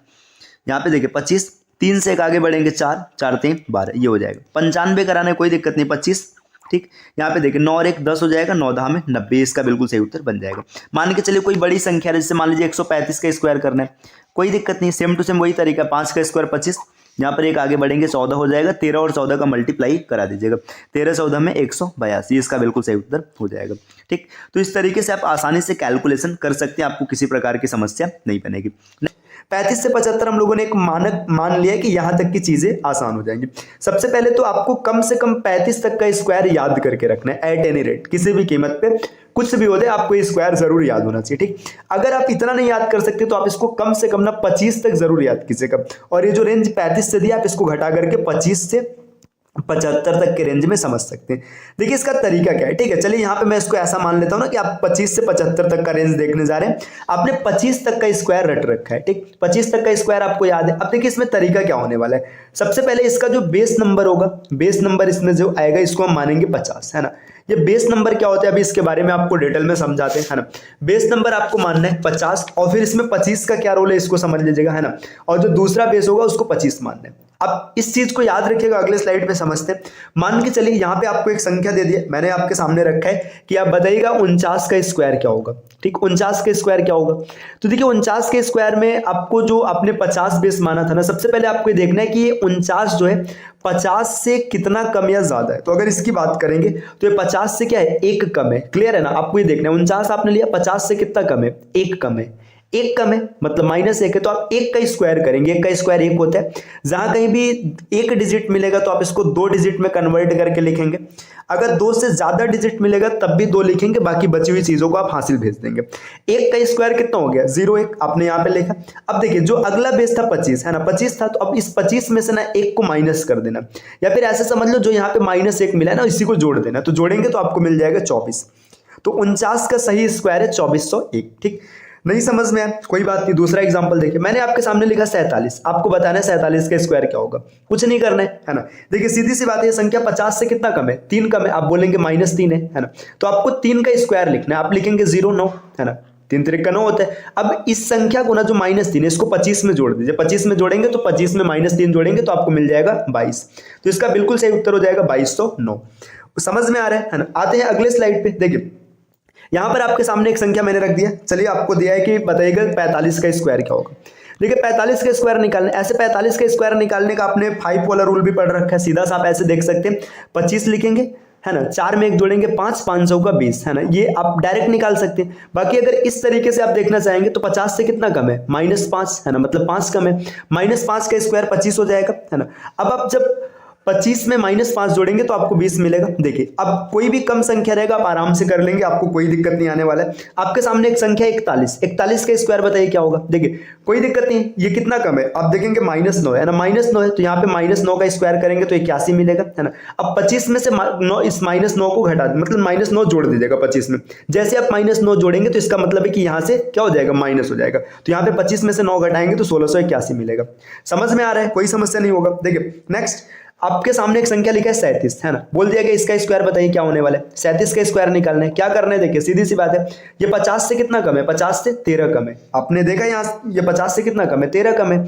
यहाँ पे देखिए 25, 3 से 1 आगे बढ़ेंगे 4, 4 3 12, ये हो जाएगा। 95 कराना है, कोई दिक्कत नहीं, 25। ठीक, यहाँ पे देखिए 9 और 1 10 हो जाएगा, 9 10 में 90, इसका बिल्कुल सही उत्तर बन जाएगा। मान के चलिए कोई बड़ी संख्या है, जैसे मान लीजिए 135 का स्क्वायर करना है, कोई दिक्कत नहीं, सेम टू सेम वही तरीका, 5 का स्क्वायर 25, यहाँ पर 1 आगे बढ़ेंगे 14 हो जाएगा, 13 और 14 का मल्टीप्लाई करा दीजिएगा, 13 14 में 182, इसका बिल्कुल सही उत्तर हो जाएगा। ठीक, तो इस तरीके से आप आसानी से कैलकुलेशन कर सकते हैं, आपको किसी प्रकार की समस्या नहीं बनेगी। 35 से 75 हम लोगों ने एक मानक मान लिया कि यहाँ तक की चीज़ें आसान हो जाएंगी। सबसे पहले तो आपको कम से कम 35 तक का स्क्वायर याद करके रखना है, एट एनी रेट, किसी भी कीमत पे कुछ भी हो जाए आपको ये स्क्वायर जरूर याद होना चाहिए। ठीक, अगर आप इतना नहीं याद कर सकते तो आप इसको कम से कम ना 25 तक जरूर याद कीजिएगा, और ये जो रेंज 35 से दिया आप इसको घटा करके 25 से 75 तक के रेंज में समझ सकते हैं। देखिए इसका तरीका क्या है, ठीक है, चलिए यहाँ पे मैं इसको ऐसा मान लेता हूँ ना कि आप 25 से 75 तक का रेंज देखने जा रहे हैं, आपने 25 तक का स्क्वायर रट रखा है। ठीक, 25 तक का स्क्वायर आपको याद है। अब देखिए इसमें तरीका क्या होने वाला है, सबसे पहले इसका जो बेस नंबर होगा, बेस नंबर इसमें जो आएगा इसको हम मानेंगे 50, है ना। ये बेस नंबर क्या होता है अभी इसके बारे में आपको डिटेल में समझाते हैं, है ना। बेस नंबर आपको मानना है 50, और फिर इसमें 25 का क्या रोल है इसको समझ लीजिएगा, है ना। और जो दूसरा बेस होगा उसको 25 मानना है। अब इस चीज को याद रखिएगा, अगले स्लाइड पे समझते हैं। मान के चलिए यहाँ पे आपको एक संख्या दे दी है, मैंने आपके सामने रखा है कि आप बताइएगा 49 का स्क्वायर क्या होगा। ठीक, 49 का स्क्वायर क्या होगा, तो देखिए 49 के स्क्वायर में आपको जो आपने 50 बेस माना था ना, सबसे पहले आपको ये देखना है कि ये 49 जो है 50 से कितना कम या ज्यादा है। तो अगर इसकी बात करेंगे तो ये 50 से क्या है, 1 कम है। क्लियर है ना, आपको ये देखना है 49 आपने लिया, 50 से कितना कम है, 1 कम है। 1 कम है मतलब -1 है, तो आप 1 का स्क्वायर करेंगे, 1 का स्क्वायर 1 होता है। जहां कहीं भी 1 डिजिट मिलेगा तो आप इसको 2 डिजिट में कन्वर्ट करके लिखेंगे, अगर 2 से ज्यादा डिजिट मिलेगा तब भी 2 लिखेंगे, बाकी बची हुई चीजों को आप हासिल भेज देंगे। 1 का स्क्वायर कितना हो गया, 0 1, आपने यहाँ पे लिखा। अब देखिए जो अगला बेस था 25, है ना, 25 था, तो अब इस 25 में से ना 1 को माइनस कर देना, या फिर ऐसे समझ लो जो यहाँ पे -1 मिला है ना, इसी को जोड़ देना, तो जोड़ेंगे तो आपको मिल जाएगा 24। तो 49 का सही स्क्वायर है 2401। ठीक, नहीं समझ में आया कोई बात नहीं, दूसरा एग्जांपल देखिए, मैंने आपके सामने लिखा 47, आपको बताना है 47 का स्क्वायर क्या होगा, कुछ नहीं करना है ना। देखिए सीधी सी बात है, संख्या 50 से कितना कम है, 3 कम है, आप बोलेंगे -3 है ना, तो आपको 3 का स्क्वायर लिखना है, आप लिखेंगे 0 9, है ना, 3 3 का 9 होता है। अब इस संख्या को ना जो -3 है इसको 25 में जोड़ दीजिए, 25 में जोड़ेंगे तो 25 में -3 जोड़ेंगे तो आपको मिल जाएगा 22, तो इसका बिल्कुल सही उत्तर हो जाएगा 2209। समझ में आ रहा है ना। आते हैं अगले स्लाइड पे, देखिए यहां पर आपके सामने एक संख्या मैंने रख दिया, चलिए आपको दिया है कि बताइएगा 45 का स्क्वायर क्या होगा। देखिए 45 का स्क्वायर निकालने, ऐसे 45 का स्क्वायर निकालने का आपने 5 वाला रूल भी पढ़ रखा है, सीधा सा आप ऐसे देख सकते हैं, 25 लिखेंगे, है ना, 4 में 1 जोड़ेंगे 5, 500 का 20, है ना, ये आप डायरेक्ट निकाल सकते हैं। बाकी अगर इस तरीके से आप देखना चाहेंगे तो 50 से कितना कम है, -5, है ना, मतलब 5 कम है, -5 का स्क्वायर 25 हो जाएगा, है ना। अब आप जब 25 में -5 जोड़ेंगे तो आपको 20 मिलेगा। देखिए अब कोई भी कम संख्या रहेगा आप आराम से कर लेंगे, आपको कोई दिक्कत नहीं आने वाला है। आपके सामने एक संख्या 41, 41 का स्क्वायर बताइए क्या होगा। देखिए कोई दिक्कत नहीं, ये कितना कम है, आप देखेंगे -9 है ना, -9 है, तो यहाँ पे -9 का स्क्वायर करेंगे तो 81 मिलेगा, है ना। अब 25 में से 9 इस -9 को घटा दें, मतलब -9 जोड़ दीजिएगा 25 में। जैसे आप -9 जोड़ेंगे तो इसका मतलब है कि यहाँ से क्या हो जाएगा, माइनस हो जाएगा, तो यहाँ पे 25 में से 9 घटाएंगे तो 1681 मिलेगा। समझ में आ रहा है, कोई समस्या नहीं होगा। देखिए नेक्स्ट आपके सामने एक संख्या लिखा है 37, है ना, बोल दिया गया इसका स्क्वायर बताइए क्या होने वाला है। 37 का स्क्वायर निकालना है, क्या करना है, देखिए सीधी सी बात है, ये 50 से कितना कम है, 50 से 13 कम है। आपने देखा यहाँ ये 50 से कितना कम है, 13 कम है,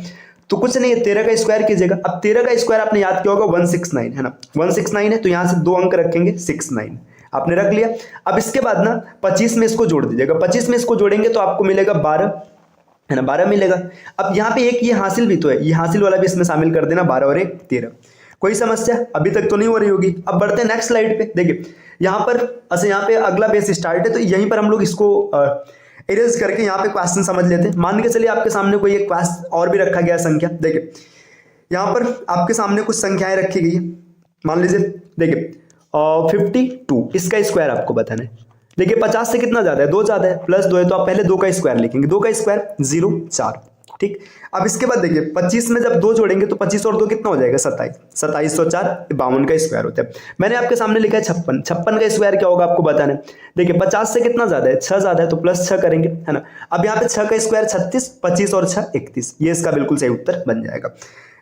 तो कुछ नहीं है, 13 का स्क्वायर कीजिएगा। अब 13 का स्क्वायर आपने याद किया होगा 169, है ना, 169 है, तो यहाँ से 2 अंक रखेंगे 69, आपने रख लिया। अब इसके बाद ना 25 में इसको जोड़ दीजिएगा, 25 में इसको जोड़ेंगे तो आपको मिलेगा 12, है ना, 12 मिलेगा। अब यहाँ पे एक ये हासिल भी तो है, ये हासिल वाला भी इसमें शामिल कर देना, 12 और 1 13, कोई समस्या अभी तक तो नहीं हो रही होगी। अब बढ़ते हैं नेक्स्ट स्लाइड पे। देखिए यहाँ पर अच्छा यहाँ पे अगला बेस स्टार्ट है, तो यहीं पर हम लोग इसको इरेज करके यहाँ पे क्वेश्चन समझ लेते हैं। मान के चलिए आपके सामने कोई एक क्वेश्चन और भी रखा गया संख्या। देखिए यहाँ पर आपके सामने कुछ संख्याएं रखी गई है। मान लीजिए देखिए 52 इसका स्क्वायर आपको बताना है। देखिए 50 से कितना ज्यादा है, 2 ज्यादा है, प्लस 2 है, तो आप पहले 2 का स्क्वायर लिखेंगे। 2 का स्क्वायर 0 4, ठीक। अब इसके बाद देखिए 25 में जब 2 जोड़ेंगे तो 25 और 2 कितना हो जाएगा 27, 27 और 4 52 का स्क्वायर होता है। मैंने आपके सामने लिखा है 56, 56 का स्क्वायर क्या होगा आपको बताना है। देखिए 50 से कितना ज्यादा है, 6 ज्यादा है, तो प्लस 6 करेंगे, है ना। अब यहाँ पे 6 का स्क्वायर 36, 25 और 6 31, ये इसका बिल्कुल सही उत्तर बन जाएगा।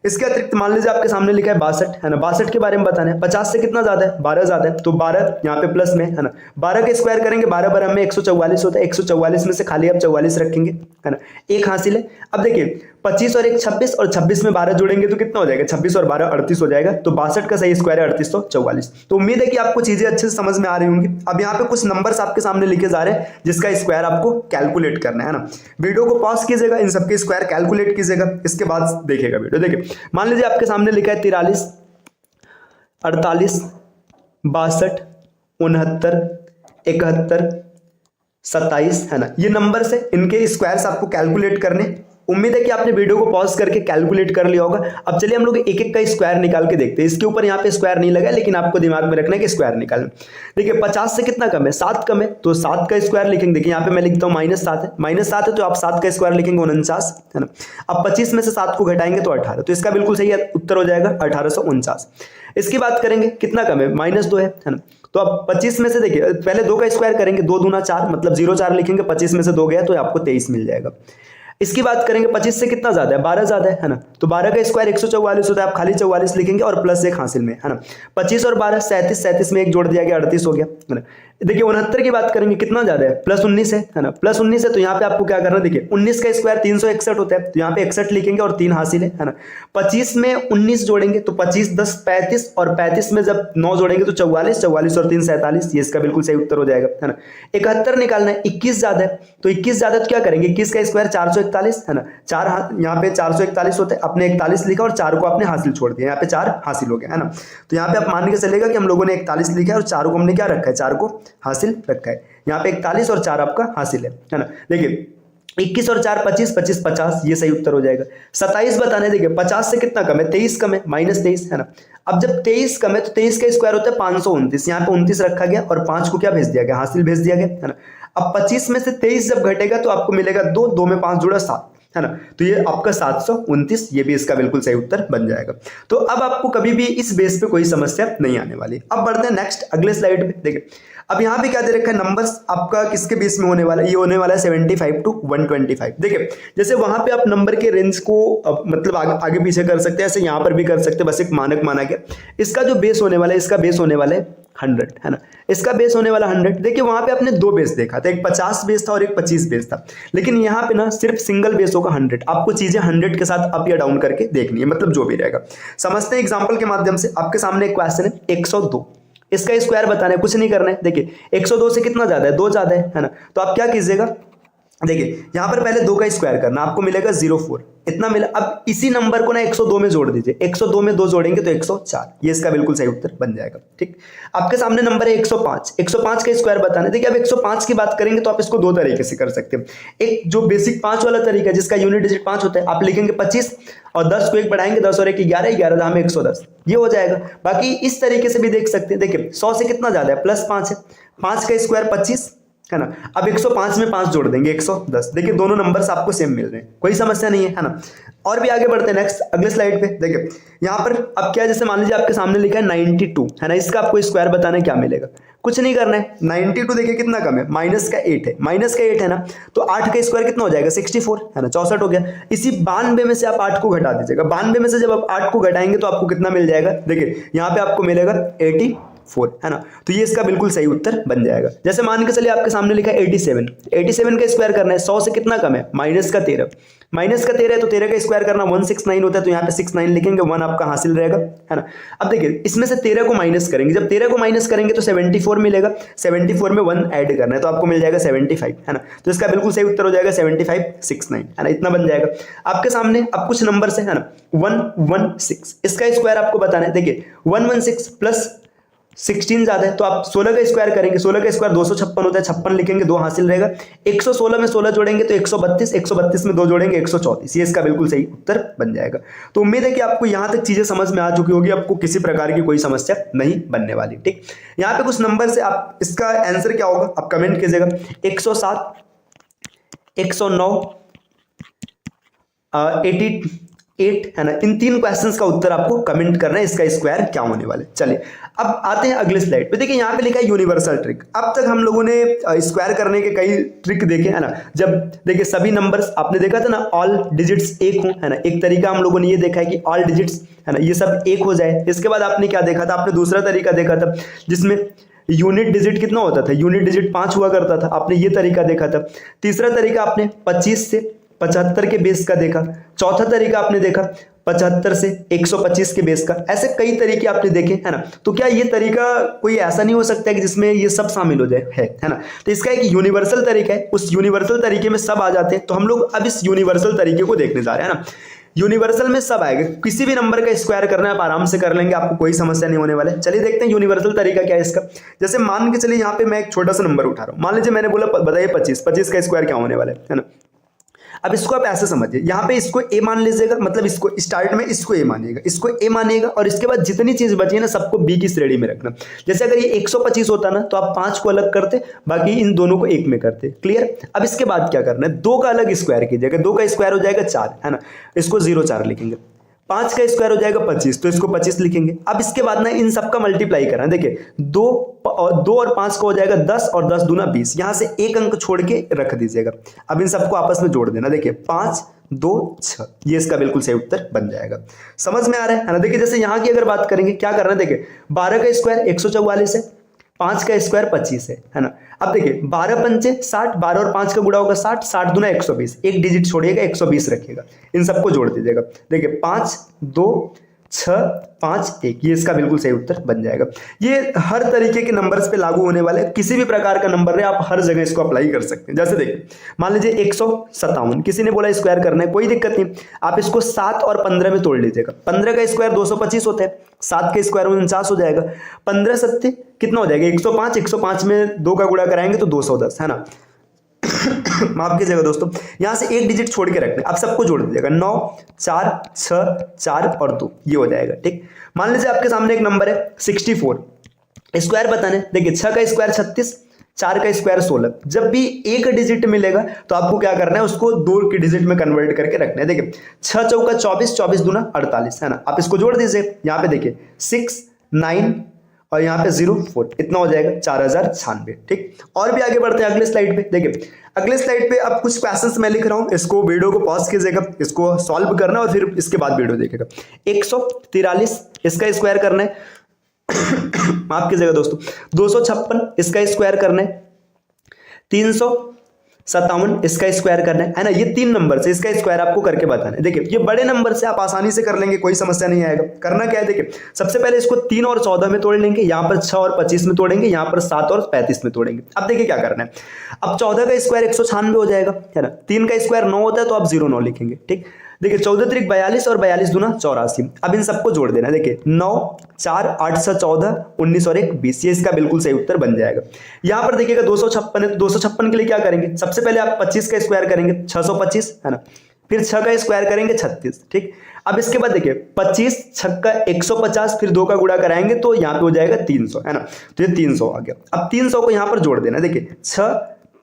इसके अतिरिक्त मान लीजिए आपके सामने लिखा है 62, है ना। 62 के बारे में बताना है। 50 से कितना ज्यादा है, 12 ज्यादा है, तो 12 यहाँ पे प्लस में, है ना। 12 का स्क्वायर करेंगे, 12 बार में 144 होता है, 144 में से खाली आप 44 रखेंगे, है ना, एक हासिल है। अब देखिए 25 और 1 26, और 26 में 12 जोड़ेंगे तो कितना हो जाएगा, 26 और 12 38 हो जाएगा। तो 62 का सही स्क्वायर है 3844। तो उम्मीद है कि आपको चीजें अच्छे से समझ में आ रही होंगी। अब यहाँ पे कुछ नंबर्स आपके सामने लिखे जा रहे हैं जिसका स्क्वायर आपको कैलकुलेट करना है ना। वीडियो को पॉज कीजिएगा, इन सबके स्क्वायर कैलकुलेट कीजिएगा, इसके बाद देखिएगा वीडियो। देखिए मान लीजिए आपके सामने लिखा है 43, 48, 62, 69, 71, 27, है ना। ये नंबर्स है, इनके स्क्वायर्स आपको कैलकुलेट करने। उम्मीद है कि आपने वीडियो को पॉज करके कैलकुलेट कर लिया होगा। अब चलिए हम लोग एक एक का स्क्वायर निकाल के देखते हैं। इसके ऊपर यहाँ पे स्क्वायर नहीं लगा, लेकिन आपको दिमाग में रखना है कि स्क्वायर निकालना। देखिए 50 से कितना कम है, 7 कम है, तो 7 का स्क्वायर लिखेंगे। देखिए यहाँ पे मैं लिखता हूँ -7 है, -7 है, तो आप 7 का स्क्वायर लिखेंगे 49, है ना। अब 25 में से 7 को घटाएंगे तो 18, तो इसका बिल्कुल सही उत्तर हो जाएगा 1849। इसकी बात करेंगे कितना कम है, -2 है ना। तो अब 25 में से देखिए पहले 2 का स्क्वायर करेंगे, 2 दूना 4, मतलब 0 4 लिखेंगे, 25 में से 2 गया तो आपको 23 मिल जाएगा। इसकी बात करेंगे 25 से कितना ज्यादा है, 12 ज्यादा है ना। तो 12 का स्क्वायर 144 होता है, आप खाली 44 लिखेंगे और प्लस 1 हासिल में, है ना। 25 और 12 37, 37 में 1 जोड़ दिया गया 38 हो गया, है ना। देखिए 69 की बात करेंगे, कितना ज्यादा है, +19 है ना। +19 है तो यहाँ पे आपको क्या करना है, देखिए 19 का स्क्वायर 361 होता है, तो यहाँ पे 61 लिखेंगे और 3 हासिल है ना। 25 में 19 जोड़ेंगे तो 25 10 35, और 35 में जब 9 जोड़ेंगे तो 44, 44 और 3 47, ये इसका बिल्कुल सही उत्तर हो जाएगा, है ना। 71 निकालना है, 21 ज्यादा है, तो 21 ज्यादा तो क्या करेंगे, 21 का स्क्वायर 441, है ना। 4 यहाँ पे 441 होता है, आपने 41 लिखा और 4 को आपने हासिल छोड़ दिया, यहाँ पे 4 हासिल हो गया, है ना। तो यहाँ पे आप मान के चलेगा कि हम लोगों ने 41 लिखा है और 4 को हमने क्या रखा है, 4 को हासिल रखा है। यहाँ पे 41 और 4 आपका हासिल है ना। देखिए 21 और 4 25, 25 50, ये सही उत्तर हो जाएगा। 27 बताने, देखिए 50 से कितना कम है, 23 कम है, -23, है ना। अब जब 23 कम है तो 23 का स्क्वायर होता है 529, यहाँ पे 29 रखा गया और 5 को क्या भेज दिया गया, हासिल भेज दिया गया, है ना। अब 25 में से 23 जब घटेगा तो आपको मिलेगा 2, 2 में 5 जुड़ा 7, है ना। तो ये आपका 729, ये भी इसका बिल्कुल सही उत्तर बन जाएगा। तो अब आपको कभी भी इस बेस पे कोई समस्या नहीं आने वाली। अब बढ़ते हैं नेक्स्ट अगले स्लाइड पे। देखिए अब यहाँ पे क्या दे रखा है, नंबर्स आपका किसके बेस में होने वाला है, ये होने वाला है 75 to 125। देखिए जैसे वहां पे आप नंबर के रेंज को मतलब आगे पीछे कर सकते हैं, ऐसे यहाँ पर भी कर सकते हैं, बस एक मानक माना गया। इसका जो बेस होने वाला है, इसका बेस होने वाला है 100, है ना। इसका बेस होने वाला 100। देखिए वहां पे आपने 2 बेस देखा था, एक 50 बेस था और एक 25 बेस था, लेकिन यहाँ पे ना सिर्फ सिंगल बेस होगा 100। आपको चीजें 100 के साथ अप या डाउन करके देखनी है, मतलब जो भी रहेगा। समझते हैं एग्जाम्पल के माध्यम से। आपके सामने एक क्वेश्चन है 102, इसका स्क्वायर बताना है, कुछ नहीं करना है। देखिए 102 से कितना ज्यादा है, 2 ज्यादा है ना। तो आप क्या कीजिएगा, देखिए यहां पर पहले 2 का स्क्वायर करना, आपको मिलेगा 04, इतना मिला। अब इसी नंबर को ना 102 में जोड़ दीजिए, 102 में 2 जोड़ेंगे तो 104, ये इसका बिल्कुल सही उत्तर बन जाएगा, ठीक। आपके सामने नंबर है 105, 105 का स्क्वायर बताना है। देखिए अब 105 की बात करेंगे तो आप इसको 2 तरीके से कर सकते हैं। एक जो बेसिक 5 वाला तरीका है, जिसका यूनिट डिजिट 5 होता है, आप लिखेंगे 25 और 10 को 1 बढ़ाएंगे, 10 और 1 11, 11 दाम 110, ये हो जाएगा। बाकी इस तरीके से भी देख सकते हैं। देखिए 100 से कितना ज्यादा है, +5 है, 5 का स्क्वायर 25, है ना। अब 105 में 5 जोड़ देंगे 110। देखिए दोनों नंबर्स आपको सेम मिल रहे हैं, कोई समस्या नहीं है ना। और भी आगे बढ़ते हैं नेक्स्ट अगले स्लाइड पे। देखिए यहाँ पर अब क्या है, जैसे मान लीजिए आपके सामने लिखा है 92, है ना। इसका आपको स्क्वायर बताना है, क्या मिलेगा, कुछ नहीं करना है। 92 देखिए कितना कम है, -8 है, -8 है ना। तो 8 का स्क्वायर कितना हो जाएगा, 64, है ना, 64 हो गया। इसी 92 में से आप 8 को घटा दीजिएगा। 92 में से जब आप 8 को घटाएंगे तो आपको कितना मिल जाएगा, देखिए यहाँ पे आपको मिलेगा 84, 4 है ना। तो ये इसका बिल्कुल सही उत्तर बन जाएगा। जैसे मान के चलिए आपके सामने लिखा है 87, 87 का स्क्वायर करना है, 100 से कितना कम है, माइनस का 13 है, तो 13 का स्क्वायर करना 169 होता है, तो यहाँ पे 69 लिखेंगे, 1 आपका हासिल रहेगा, है ना। अब देखिए इसमें से 13 को माइनस करेंगे, जब 13 को माइनस करेंगे तो 74 मिलेगा, 74 में 1 ऐड करना है, तो आपको मिल जाएगा 75, है ना। तो इसका बिल्कुल सही उत्तर हो जाएगा 7569, है ना, इतना बन जाएगा। आपके सामने अब कुछ नंबर है ना, 116, इसका स्क्वायर आपको बताना है। देखिए 116 प्लस 16 ज्यादा है, तो आप 16 का स्क्वायर करेंगे, 16 का स्क्वायर 256 होता है, 56 लिखेंगे, 2 हासिल रहेगा। 116 में 16 जोड़ेंगे तो 132, 132 में 2 जोड़ेंगे 134, ये इसका बिल्कुल सही उत्तर बन जाएगा। तो उम्मीद है कि आपको यहां तक चीजें समझ में आ चुकी होगी, आपको किसी प्रकार की कोई समस्या नहीं बनने वाली। ठीक, यहाँ पे कुछ नंबर से आप इसका आंसर क्या होगा आप कमेंट कीजिएगा। 107, 109, 88 है ना, इन 3 क्वेश्चंस का उत्तर आपको कमेंट करना है, इसका स्क्वायर क्या होने वाला है। चलिए अब आते हैं अगले स्लाइड पे। देखिए यहाँ पे लिखा है यूनिवर्सल ट्रिक। अब तक हम लोगों ने स्क्वायर करने के कई ट्रिक देखे, है ना। जब देखिए सभी नंबर्स आपने देखा था ना, ऑल डिजिट्स एक हो, है ना, एक तरीका हम लोगों ने ये देखा है कि ऑल डिजिट्स, है ना, ये सब एक हो जाए। इसके बाद आपने क्या देखा था, आपने दूसरा तरीका देखा था जिसमें यूनिट डिजिट कितना होता था, यूनिट डिजिट 5 हुआ करता था, आपने ये तरीका देखा था। तीसरा तरीका आपने 25 से 75 के बेस का देखा। चौथा तरीका आपने देखा 75 से 125 के बेस का। ऐसे कई तरीके आपने देखे, है ना। तो क्या ये तरीका कोई ऐसा नहीं हो सकता है कि जिसमें ये सब शामिल हो जाए, है ना। तो इसका एक यूनिवर्सल तरीका है, उस यूनिवर्सल तरीके में सब आ जाते हैं। तो हम लोग अब इस यूनिवर्सल तरीके को देखने जा रहे हैं, है ना। यूनिवर्सल में सब आएगा, किसी भी नंबर का स्क्वायर करना है आप आराम से कर लेंगे, आपको कोई समस्या नहीं होने वाला है। चलिए देखते हैं यूनिवर्सल तरीका क्या है इसका। जैसे मान के चलिए यहाँ पे मैं एक छोटा सा नंबर उठा रहा हूँ, मान लीजिए मैंने बोला बताइए 25, 25 का स्क्वायर क्या होने वाला है ना। अब इसको आप ऐसे समझिए, यहाँ पे इसको ए मान लीजिएगा, मतलब इसको स्टार्ट में इसको ए मानिएगा, इसको ए मानिएगा, और इसके बाद जितनी चीज बची है ना सबको बी की श्रेणी में रखना। जैसे अगर ये 125 होता ना तो आप 5 को अलग करते, बाकी इन दोनों को एक में करते। क्लियर। अब इसके बाद क्या करना है, 2 का अलग स्क्वायर कीजिएगा, 2 का स्क्वायर हो जाएगा 4, है ना, इसको 0,4 लिखेंगे। 5 का स्क्वायर हो जाएगा 25, तो इसको 25 लिखेंगे। अब इसके बाद ना इन सबका मल्टीप्लाई करना है। देखिए 2 और 5 का हो जाएगा 10, और 10 दूना 20, यहां से एक अंक छोड़ के रख दीजिएगा। अब इन सबको आपस में जोड़ देना। देखिए 5, 2, 6, ये इसका बिल्कुल सही उत्तर बन जाएगा। समझ में आ रहा है ना। देखिए जैसे यहाँ की अगर बात करेंगे, क्या करना है, देखिए 12 का स्क्वायर 144 है, 5 का स्क्वायर 25 है ना। अब देखिए 12 पंचे 60, 12 और 5 का गुणा होगा 60, 60 दूना 120, एक डिजिट छोड़िएगा 120 रखिएगा, इन सबको जोड़ दीजिएगा। देखिए 5, 2, 6, 5, 1, ये इसका बिल्कुल सही उत्तर बन जाएगा। ये हर तरीके के नंबर्स पे लागू होने वाले, किसी भी प्रकार का नंबर है आप हर जगह इसको अप्लाई कर सकते हैं। जैसे देखिए मान लीजिए 157, किसी ने बोला स्क्वायर करना है, कोई दिक्कत नहीं, आप इसको 7 और 15 में तोड़ लीजिएगा। 15 का स्क्वायर 225 होता है, 7 का स्क्वायर 49 हो जाएगा, 15 सत्ते कितना हो जाएगा 105, 105 में 2 का गुणा कराएंगे तो 210, है ना। माफ कीजिएगा दोस्तों, यहां से एक डिजिट छोड़ के रखना है, आप सबको जोड़ दीजिएगा। 9, 4, 6, 4 और 2, ये हो जाएगा। ठीक, मान लीजिए आपके सामने एक नंबर है 64, स्क्वायर बताने। देखिए 6 का स्क्वायर 36, 4 का स्क्वायर 16। जब भी एक डिजिट मिलेगा तो आपको क्या करना है, उसको 2 के डिजिट में कन्वर्ट करके रखना है। देखिए 6 चौका 24, 24 दूना 48, है ना। आप इसको जोड़ दीजिए, यहाँ पे देखिए 6, 9 और यहाँ पे 0, 4, इतना हो जाएगा 4096। ठीक, और भी आगे बढ़ते हैं अगले स्लाइड पे। देखिए अगले स्लाइड पे अब कुछ क्वेश्चंस मैं लिख रहा हूँ, इसको वीडियो को पॉज कीजिएगा, इसको सॉल्व करना और फिर इसके बाद वीडियो देखेगा। 143 इसका स्क्वायर करना है, माफ कीजिएगा दोस्तों। 256 इसका स्क्वायर करना है, 357 इसका स्क्वायर करना है ना। ये 3 नंबर से इसका स्क्वायर आपको करके बताना है। देखिए ये बड़े नंबर से आप आसानी से कर लेंगे, कोई समस्या नहीं आएगा। करना क्या है, देखिए सबसे पहले इसको 3 और 14 में तोड़ लेंगे, यहाँ पर 6 और 25 में तोड़ेंगे, यहाँ पर 7 और 35 में तोड़ेंगे। अब देखिए क्या करना है, अब 14 का स्क्वायर 196 हो जाएगा, है ना। 3 का स्क्वायर 9 होता है तो आप 0,9 लिखेंगे। ठीक, देखिए 14 त्रिक 42 और 42 दूना 84। अब इन सबको जोड़ देना। देखिए 9, 4, 8 से 14, 19 और 1, 20, ये इसका बिल्कुल सही उत्तर बन जाएगा। यहाँ पर देखिएगा 256 है, 256 के लिए क्या करेंगे, सबसे पहले आप 25 का स्क्वायर करेंगे 625, है ना। फिर 6 का स्क्वायर करेंगे 36। ठीक, अब इसके बाद देखिए 25, 6 का 150, फिर 2 का गुणा कराएंगे तो यहाँ पे हो जाएगा 300, है ना। तो ये 300 आ गया। अब 300 को यहाँ पर जोड़ देना। देखिए 6,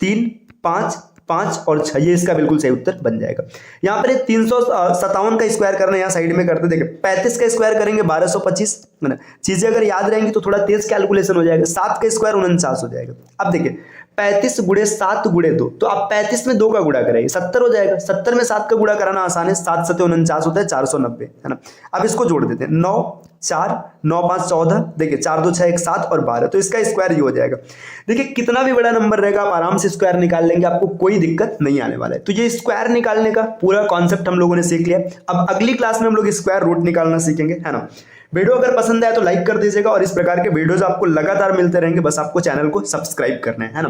3, 5, 5 और 6, ये इसका बिल्कुल सही उत्तर बन जाएगा। यहाँ पर 357 का स्क्वायर करना है, यहाँ साइड में करते। देखिए 35 का स्क्वायर करेंगे 1225, है ना। चीजें अगर याद रहेंगी तो थोड़ा तेज कैलकुलेशन हो जाएगा। 7 का स्क्वायर 49 हो जाएगा। अब देखिए 35 गुणे 7 गुणे 2, तो आप 35 में 2 का गुणा कराइए 70 हो जाएगा। 70 में 7 का गुणा कराना आसान है, 7 7 49 होता है 490, है ना। अब इसको जोड़ देते हैं, 9 4 9 5 14, देखिए 4 2 6 1 7 और 12, तो इसका स्क्वायर ये हो जाएगा। देखिए कितना भी बड़ा नंबर रहेगा आप आराम से स्क्वायर निकाल लेंगे, आपको कोई दिक्कत नहीं आने वाला है। तो ये स्क्वायर निकालने का पूरा कॉन्सेप्ट हम लोगों ने सीख लिया। अब अगली क्लास में हम लोग स्क्वायर रूट निकालना सीखेंगे, है ना। वीडियो अगर पसंद आए तो लाइक कर दीजिएगा और इस प्रकार के वीडियोस आपको लगातार मिलते रहेंगे, बस आपको चैनल को सब्सक्राइब करना है ना।